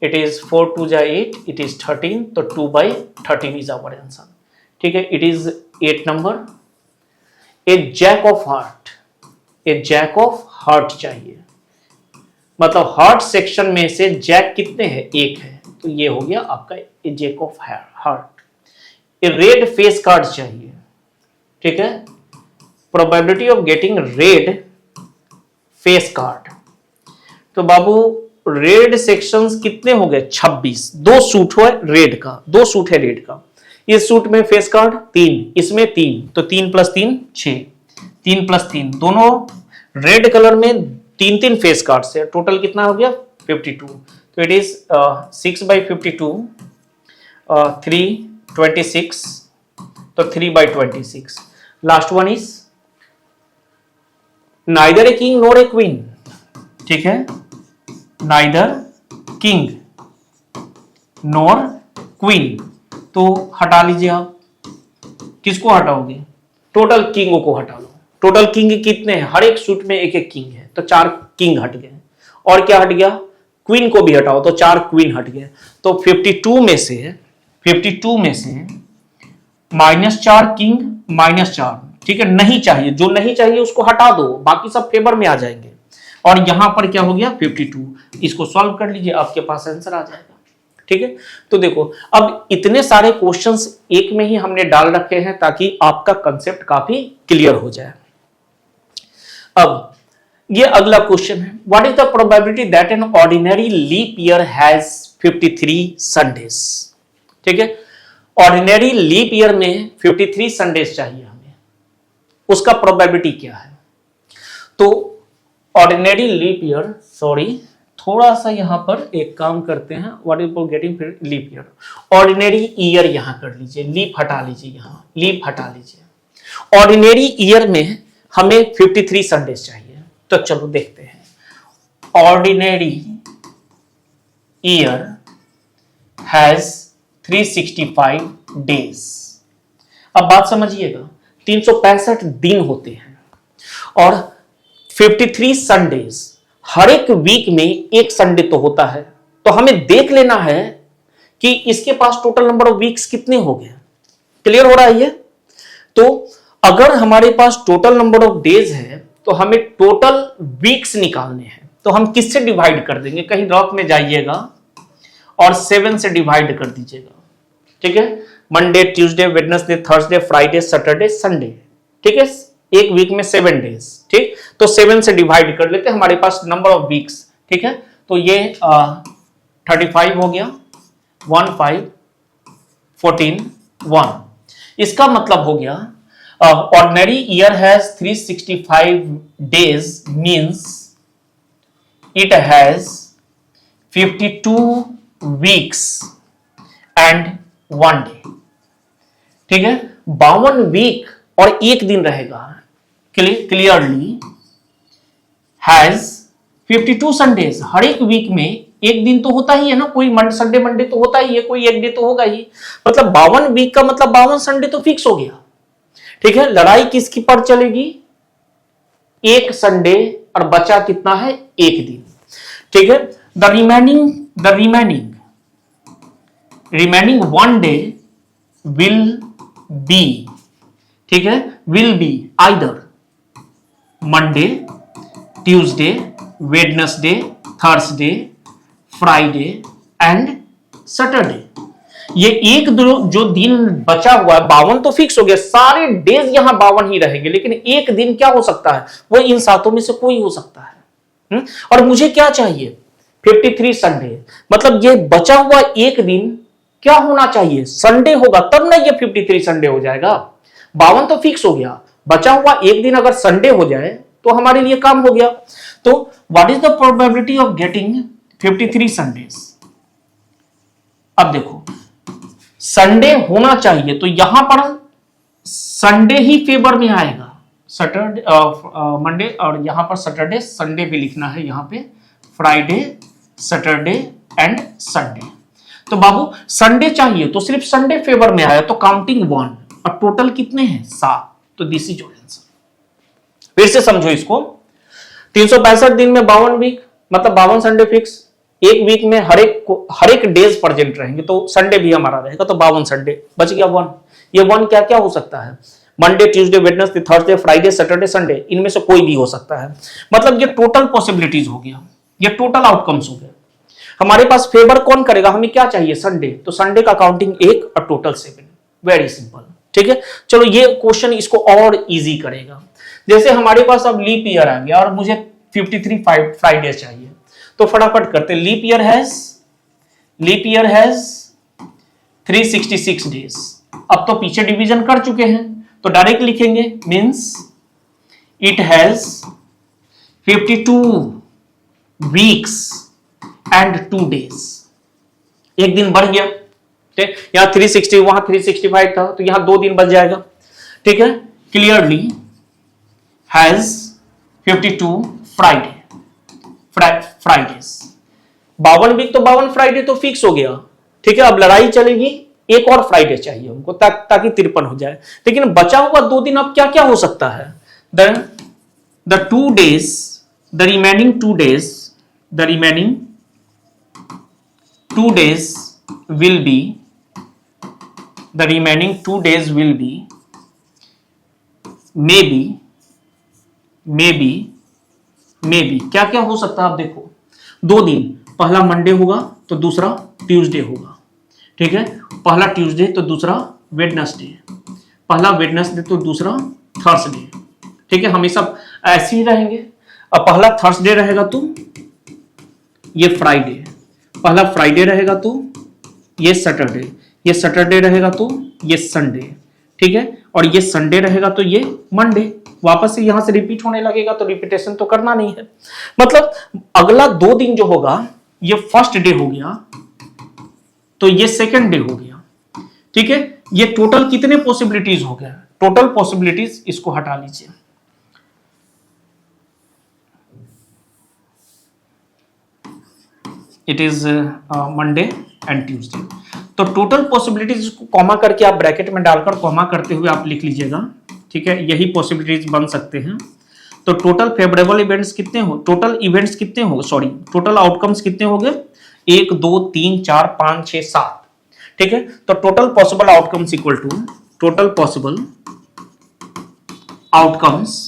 इट इज 4 × 2 = 8, इट इज 13, तो 2/13 इज आवर आंसर, ठीक है। It is 8 number. A jack of heart, a jack of heart चाहिए, मतलब हार्ट सेक्शन में से जैक कितने हैं, 1 है, तो ये हो गया आपका a jack of heart. A red face card चाहिए, ठीक है, probability of getting red face card, तो बाबू रेड सेक्शंस कितने हो गए, 26, 2 सूट है रेड का, 2 सूट है रेड का, इस सूट में फेस कार्ड 3, इसमें 3, तो 3 + 3 6, 3 + 3, दोनों रेड कलर में 3-3 फेस कार्ड से, टोटल कितना हो गया, 52, तो इट इज 6/52, 3/26, तो 3/26। Last one is neither a king nor a queen, ठीक है, नाइदर किंग नॉर क्वीन, तो हटा लीजिए आप, किसको हटाओगे, टोटल किंगों को हटा लो। टोटल किंग कितने हैं, हर एक सूट में एक एक किंग है, तो 4 किंग हट गए, और क्या हट गया, क्वीन को भी हटाओ, तो 4 क्वीन हट गए, तो 52 में से -4 किंग -4, ठीक है, नहीं चाहिए, जो नहीं चाहिए उसको हटा दो, बाकी सब फेवर में आ जाएंगे, और यहां पर क्या हो गया, 52, इसको सॉल्व कर लीजिए, आपके पास आंसर आ जाएगा, ठीक है। तो देखो अब इतने सारे क्वेश्चंस एक में ही हमने डाल रखे हैं ताकि आपका कंसेप्ट काफी क्लियर हो जाए। अब ये अगला क्वेश्चन है, what is the probability that an ordinary leap year has 53 Sundays, ठीक है, ऑर्डिनरी लीप ईयर में 53 संडेज चाहिए हमें, उसका प्रोबेबिलिटी क्या है, तो ऑर्डिनरी लीप ईयर, सॉरी थोड़ा सा यहां पर एक काम करते हैं, what is getting leap year, ordinary year यहां कर लीजिए, लीप हटा लीजिए, यहां लीप हटा लीजिए, ऑर्डिनरी ईयर में हमें 53 संडेज चाहिए, तो चलो देखते हैं, ऑर्डिनरी ईयर हैज 365 डेज, अब बात समझिएगा, 365 दिन होते हैं और 53 संडेज, हर एक वीक में एक संडे तो होता है, तो हमें देख लेना है कि इसके पास टोटल नंबर ऑफ वीक्स कितने हो गए। क्लियर हो रहा है ये? तो अगर हमारे पास टोटल नंबर ऑफ डेज है तो हमें टोटल वीक्स निकालने हैं, तो हम किससे डिवाइड कर देंगे, कहीं रॉक में जाइएगा और 7 से डिवाइड कर दीजिएगा। ठीक है, Monday, Tuesday, Wednesday, Thursday, Friday, Saturday, Sunday. ठीक है, एक वीक में 7 डेज। ठीक, तो 7 से डिवाइड कर लेते हैं, हमारे पास नंबर ऑफ वीक्स। ठीक है, तो ये 35 हो गया, 1 5 14 1। इसका मतलब हो गया ordinary year has 365 days, means it has 52 weeks and 1 day। ठीक है, 52 वीक और एक दिन रहेगा। क्लियरली हैज 52 संडेज, हर एक वीक में एक दिन तो होता ही है ना, कोई संडे मंडे तो होता ही है, कोई एक डे तो होगा ही। मतलब 52 वीक का मतलब 52 संडे तो फिक्स हो गया। ठीक है, लड़ाई किसकी पर चलेगी, एक संडे और बचा कितना है, एक दिन। ठीक है, the remaining 1 day will be, ठीक है, will be either Monday, Tuesday, Wednesday, Thursday, Friday and Saturday. ये एक जो दिन बचा हुआ है 52 तो फिक्स हो गया, सारे डेज यहां 52 ही रहेंगे, लेकिन एक दिन क्या हो सकता है, वो इन 7 में से कोई हो सकता है। और मुझे क्या चाहिए, 53 संडे, मतलब ये बचा हुआ एक दिन क्या होना चाहिए, संडे होगा, तब ना ये 53 संडे हो जाएगा। 52 तो फिक्स हो गया, बचा हुआ एक दिन अगर संडे हो जाए तो हमारे लिए काम हो गया। तो what is the probability of getting 53 Sundays. अब देखो, संडे होना चाहिए तो यहां पर संडे ही फेवर में आएगा, सैटरडे मंडे, और यहां पर सैटरडे संडे भी लिखना है, यहां पे फ्राइडे, सैटरडे एंड संडे। तो बाबू संडे चाहिए तो सिर्फ संडे फेवर में आया, तो काउंटिंग 1, और टोटल कितने हैं, 7। तो दिस इज योर आंसर। फिर से समझो इसको, 365 दिन में 52 वीक, मतलब 52 संडे फिक्स। एक वीक में हर एक डेज प्रेजेंट रहेंगे, तो संडे भी हमारा रहेगा, तो 52 संडे, बच गया 1। ये 1 क्या क्या हो सकता है, Monday, Tuesday, Wednesday, Thursday, Friday, Saturday, Sunday, इनमें से कोई भी हो सकता है। मतलब ये टोटल पॉसिबिलिटीज हो गया, ये टोटल आउटकम्स हो गए। हमारे पास फेवर कौन करेगा, हमें क्या चाहिए, संडे, तो संडे का काउंटिंग 1 और टोटल 7। Very simple. ठीक है, चलो ये क्वेश्चन इसको और इजी करेगा। जैसे हमारे पास अब लीप ईयर आ गया और मुझे 53 फ्राइडे चाहिए, तो फटाफट करते, लीप ईयर हैज 366 डेज। अब तो पीछे डिवीजन कर चुके हैं, तो डायरेक्ट लिखेंगे, means it has 52 weeks and 2 days. एक दिन बढ़ गया, ठीक, यहां 360, वहां 365 था, तो यहां 2 दिन बच जाएगा। ठीक है, क्लियरली हैज 52 फ्राइडेज। 52 वीक तो 52 फ्राइडे तो फिक्स हो गया। ठीक है, अब लड़ाई चलेगी, एक और फ्राइडे चाहिए हमको, ताकि 53 हो जाए। लेकिन बचा हुआ 2 दिन अब क्या क्या हो सकता है, the 2 days, the remaining 2 days will be, the remaining 2 days will be maybe क्या क्या हो सकता है। आप देखो, 2 दिन, पहला मंडे होगा तो दूसरा ट्यूसडे होगा। ठीक है, पहला ट्यूसडे तो दूसरा वेडनेसडे, पहला वेडनेसडे तो दूसरा थर्सडे। ठीक है, हमेशा ऐसे ही रहेंगे। अब पहला थर्सडे रहेगा तो ये फ्राइडे, पहला फ्राइडे रहेगा तो ये सैटरडे, ये सैटरडे रहेगा तो ये संडे। ठीक है, और ये संडे रहेगा तो ये मंडे। वापस से यहां से रिपीट होने लगेगा, तो रिपीटेशन तो करना नहीं है। मतलब अगला 2 दिन जो होगा, ये फर्स्ट डे हो गया तो ये सेकंड डे हो गया। ठीक है, ये टोटल कितने पॉसिबिलिटीज हो गया, टोटल पॉसिबिलिटीज, इसको हटा लीजिए। It is Monday and Tuesday. तो टोटल पॉसिबिलिटीज को कॉमा करके आप ब्रैकेट में डालकर कॉमा करते हुए आप लिख लीजिएगा। ठीक है, यही पॉसिबिलिटीज बन सकते हैं। तो टोटल फेवरेबल इवेंट्स कितने हो, टोटल इवेंट्स कितने हो, सॉरी टोटल आउटकम्स कितने हो गए, 1 2 3 4 5 6 7, ठीक है। तो total possible outcomes equal to total possible outcomes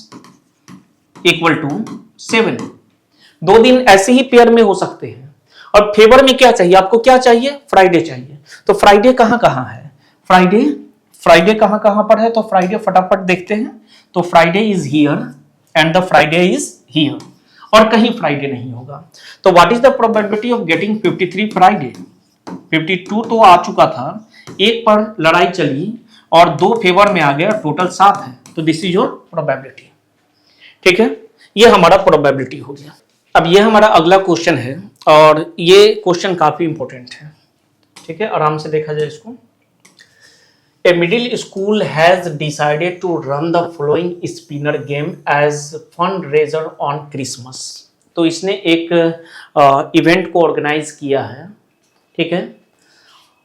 equal to 7। 2 दिन ऐसे ही पेयर में हो सकते हैं। और फेवर में क्या चाहिए आपको, क्या चाहिए, फ्राइडे चाहिए। तो फ्राइडे कहां कहां है, फ्राइडे कहां कहां पर है, तो फ्राइडे फटाफट देखते हैं। तो Friday is here and the Friday is here, और कहीं फ्राइडे नहीं होगा। तो what is the probability of getting 53 Friday, 52 तो आ चुका था, एक पर लड़ाई चली और 2 फेवर में आ गया, टोटल 7 है। तो दिस इज योर प्रोबेबिलिटी, ठीक है। ये हमारा प्रोबेबिलिटी हो गया। अब ये हमारा अगला क्वेश्चन है, और ये क्वेश्चन काफी इंपॉर्टेंट है, ठीक है। आराम से देखा जाए इसको। A middle school has decided to run the following spinner game as fundraiser on Christmas. तो इसने एक इवेंट को ऑर्गेनाइज किया है, ठीक है।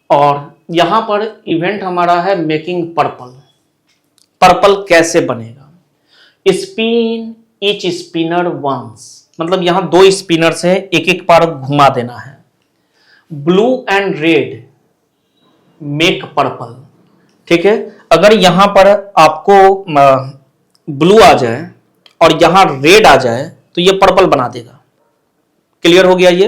और यहां पर इवेंट हमारा है मेकिंग पर्पल। पर्पल कैसे बनेगा, स्पिन ईच स्पिनर वंस, मतलब यहां 2 स्पिनर्स है, एक एक बार घुमा देना है। Blue and red make purple, ठीक है। अगर यहां पर आपको ब्लू आ जाए और यहां रेड आ जाए तो ये पर्पल बना देगा। क्लियर हो गया, ये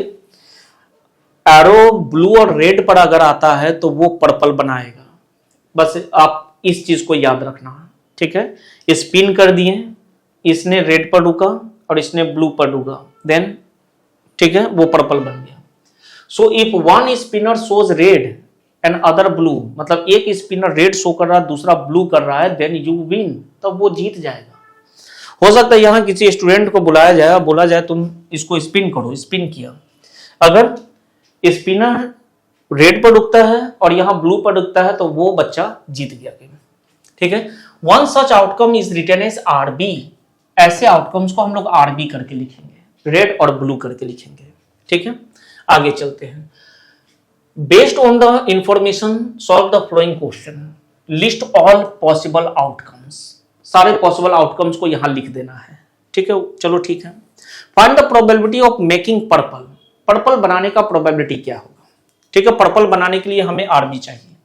एरो ब्लू और रेड पर अगर आता है तो वो पर्पल बनाएगा। बस आप इस चीज को याद रखना, ठीक है। स्पिन कर दिए, इसने रेड पर रुका और इसने ब्लू पर रुका, देन ठीक है वो पर्पल बन गया। So if one spinner shows red and other blue, मतलब एक स्पिनर रेड शो कर रहा है दूसरा ब्लू कर रहा है, देन यू विन, तब वो जीत जाएगा। हो सकता है यहां किसी स्टूडेंट को बुलाया जाए, बोला जाए तुम इसको स्पिन करो, स्पिन किया, अगर स्पिनर रेड पर रुकता है और यहां ब्लू पर रुकता है तो वो बच्चा जीत गया गेम, ठीक है। One such outcome is written as RB, ऐसे आउटकम्स को हम लोग आरबी करके लिखेंगे, रेड और ब्लू करके लिखेंगे, ठीक है। आगे चलते हैं। Based on the information, solve the following question. List all possible outcomes. सारे possible outcomes को यहां लिख देना है, ठीक है। चलो ठीक है। Find the probability of making purple. Purple बनाने का probability क्या होगा, ठीक है। पर्पल बनाने के लिए हमें आरबी चाहिए,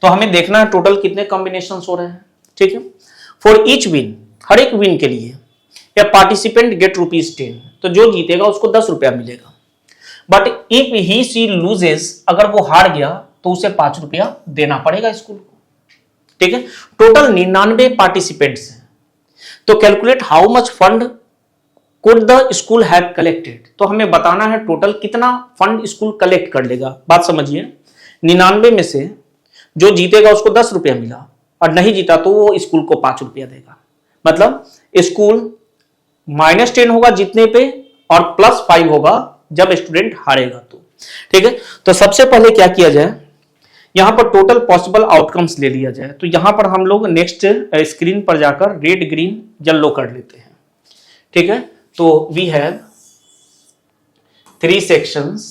तो हमें देखना है टोटल कितने कॉम्बिनेशन हो रहे हैं, ठीक है। फॉर ईच विन, हर एक विन के लिए, या पार्टिसिपेंट गेट ₹10, तो जो जीतेगा उसको 10 रुपया मिलेगा। But if he see loses, अगर वो हार गया तो उसे 5 रुपया देना पड़ेगा स्कूल को, ठीक है। टोटल 99 पार्टिसिपेंट्स हैं, तो calculate how much fund could the school have collected, तो हमें बताना है टोटल कितना फंड स्कूल कलेक्ट कर लेगा। बात समझिए, 99 में से जो जीतेगा उसको 10 रुपया मिला और नहीं जीता तो वो स्कूल को 5 रुपया देगा। मतलब स्कूल -10 होगा जीतने पे और +5 होगा जब स्टूडेंट हारेगा तो, ठीक है। तो सबसे पहले क्या किया जाए, यहां पर टोटल पॉसिबल आउटकम्स ले लिया जाए। तो यहां पर हम लोग नेक्स्ट स्क्रीन पर जाकर रेड ग्रीन येलो कर लेते हैं, ठीक है। तो we have 3 sections,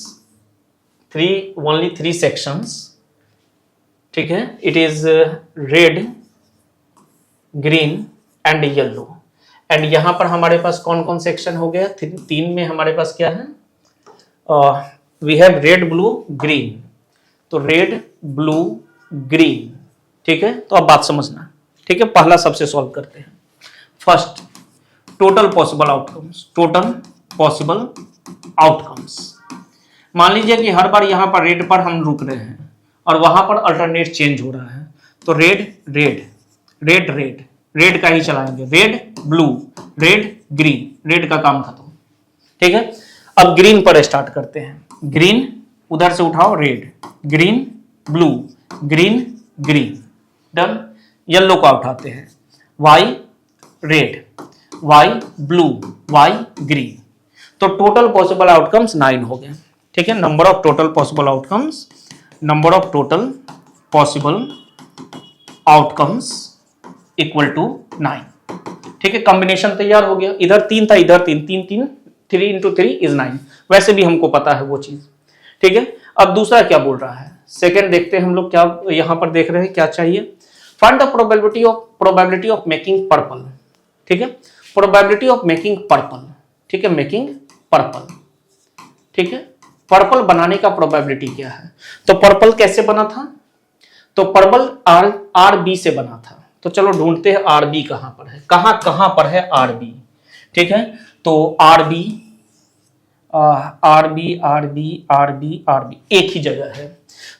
only 3 sections, ठीक है। It is red, green and yellow. And यहां पर हमारे पास कौन कौन सेक्शन हो गया, 3 में हमारे पास क्या है, we have red blue green, तो रेड ब्लू ग्रीन, ठीक है। तो अब बात समझना, ठीक है। पहला सबसे सॉल्व करते हैं। First, total possible outcomes, total possible outcomes. मान लीजिए कि हर बार यहां पर रेड पर हम रुक रहे हैं और वहां पर अल्टरनेट चेंज हो रहा है, तो red red red red red का ही चलाएंगे, red blue red green, red का काम खत्म, ठीक है। अब ग्रीन पर स्टार्ट करते हैं। ग्रीन उधर से उठाओ, red, green blue, green green, done. Yellow का उठाते हैं, Y red, Y blue, Y green. तो टोटल पॉसिबल आउटकम्स 9 हो गए, ठीक है। Number of total possible outcomes, number of total possible outcomes equal to 9, ठीक है। कॉम्बिनेशन तैयार हो गया, इधर 3 था, इधर 3, 3 3, 3 into 3 is 9, वैसे भी हमको पता है वो चीज, ठीक है। अब दूसरा क्या बोल रहा है, सेकंड देखते हैं हम लोग, क्या यहां पर देख रहे हैं क्या चाहिए। Find the probability of making purple, ठीक है। प्रोबेबिलिटी ऑफ मेकिंग पर्पल, ठीक है, मेकिंग पर्पल, ठीक है, पर्पल बनाने का प्रोबेबिलिटी क्या है। तो पर्पल कैसे बना था, तो पर्पल आर बी से बना था। तो चलो ढूंढते हैं आर बी कहां पर है, कहां पर है आर बी, ठीक है। तो आर बी एक ही जगह है।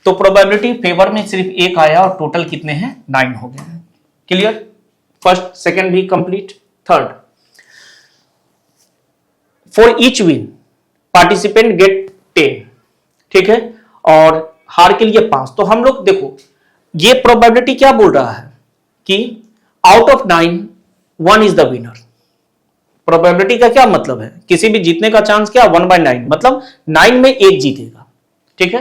तो प्रोबेबिलिटी फेवर में सिर्फ एक आया और टोटल कितने हैं, 9 हो गए हैं। क्लियर, फर्स्ट सेकंड भी complete. Third, for each win participant get 10, ठीक है, और हार के लिए 5। तो हम लोग देखो ये प्रोबेबिलिटी क्या बोल रहा है कि out of 9 1 is the winner. Probability का क्या मतलब है, किसी भी जीतने का चांस क्या, 1/9, मतलब 9 में एक जीतेगा, ठीक है।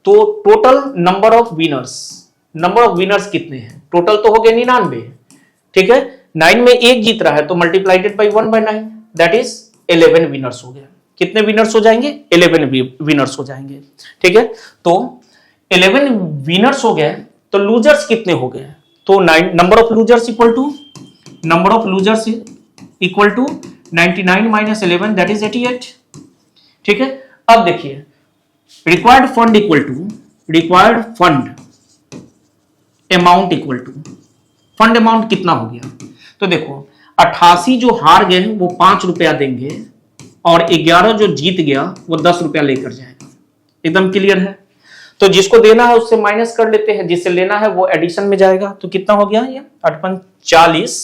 तो टोटल नंबर ऑफ विनर्स कितने हैं, टोटल तो हो गए 99, ठीक है। 9 में एक जीत रहा है तो मल्टीप्लाइडेड बाई 1/9, दैट इज 11 विनर्स हो गए। कितने विनर्स हो जाएंगे, 11 विनर्स हो जाएंगे, ठीक है। तो 11 विनर्स हो गए, तो लूजर्स कितने हो गए, तो number of losers equal to 99 minus 11, that is 88, ठीक है। अब देखिए रिक्वायर्ड फंड अमाउंट कितना हो गया। तो देखो 88 जो हार गए वो 5 रुपया देंगे और 11 जो जीत गया वो 10 रुपया लेकर जाएगा। एकदम क्लियर है। तो जिसको देना है उससे माइनस कर लेते हैं, जिससे लेना है वो एडिशन में जाएगा। तो कितना हो गया ये 40,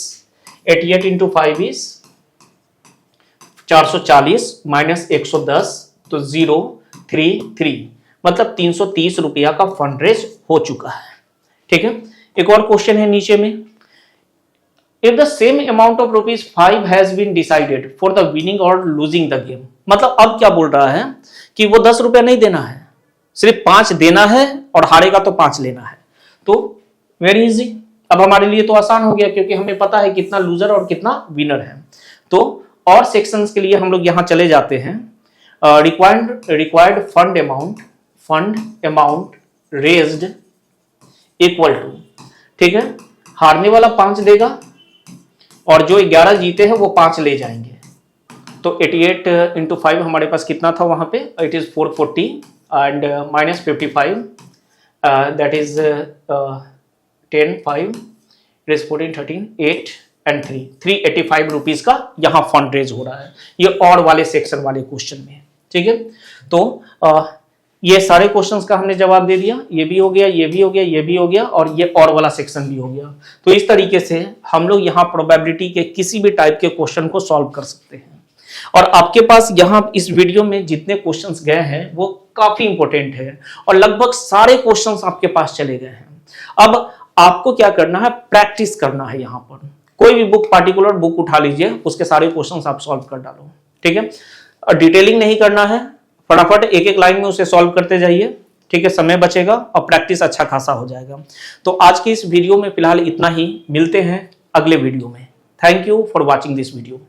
88 इंटू 5 इज 440 माइनस 110, तो 033, मतलब 330 रुपया का फंड रेज हो चुका है, ठीक है। एक और क्वेश्चन है नीचे में, if the same amount of ₹5 has been decided for the winning or losing the game. मतलब अब क्या बोल रहा है कि वो 10 रुपया नहीं देना है, सिर्फ 5 देना है और हारेगा तो 5 लेना है। तो वेरी इजी, अब हमारे लिए तो आसान हो गया क्योंकि हमें पता है कितना लूजर और कितना विनर है। तो और सेक्शंस के लिए हम लोग यहां चले जाते हैं। Required fund amount raised equal to, ठीक है, हारने वाला 5 देगा और जो 11 जीते हैं वो 5 ले जाएंगे। तो 88 इंटू 5 हमारे पास कितना था वहां पे, it is 440 and minus 55, that is 10, 5, it is 14, 13, 8 and 385 rupees का यहाँ फंड रेज हो रहा है, ये और वाले सेक्शन वाले क्वेश्चन में, ठीक है। तो ये सारे क्वेश्चंस का हमने जवाब दे दिया, ये भी हो गया, ये भी हो गया, ये भी हो गया और ये और वाला सेक्शन भी हो गया। तो इस तरीके से हम लोग यहाँ प्रोबेबिलिटी के किसी भी टाइप के क्वेश्चन को सॉल्व कर सकते हैं। और आपके पास यहाँ इस वीडियो में जितने क्वेश्चंस गए हैं वो काफी इंपॉर्टेंट है और लगभग सारे क्वेश्चंस आपके पास चले गए हैं। अब आपको क्या करना है, प्रैक्टिस करना है। यहाँ पर कोई भी बुक, पार्टिकुलर बुक उठा लीजिए, उसके सारे क्वेश्चंस आप सॉल्व कर डालो, ठीक है। डिटेलिंग नहीं करना है, फटाफट एक एक लाइन में उसे सॉल्व करते जाइए, ठीक है, समय बचेगा और प्रैक्टिस अच्छा खासा हो जाएगा। तो आज की इस वीडियो में फिलहाल इतना ही, मिलते हैं अगले वीडियो में। Thank you for watching this video.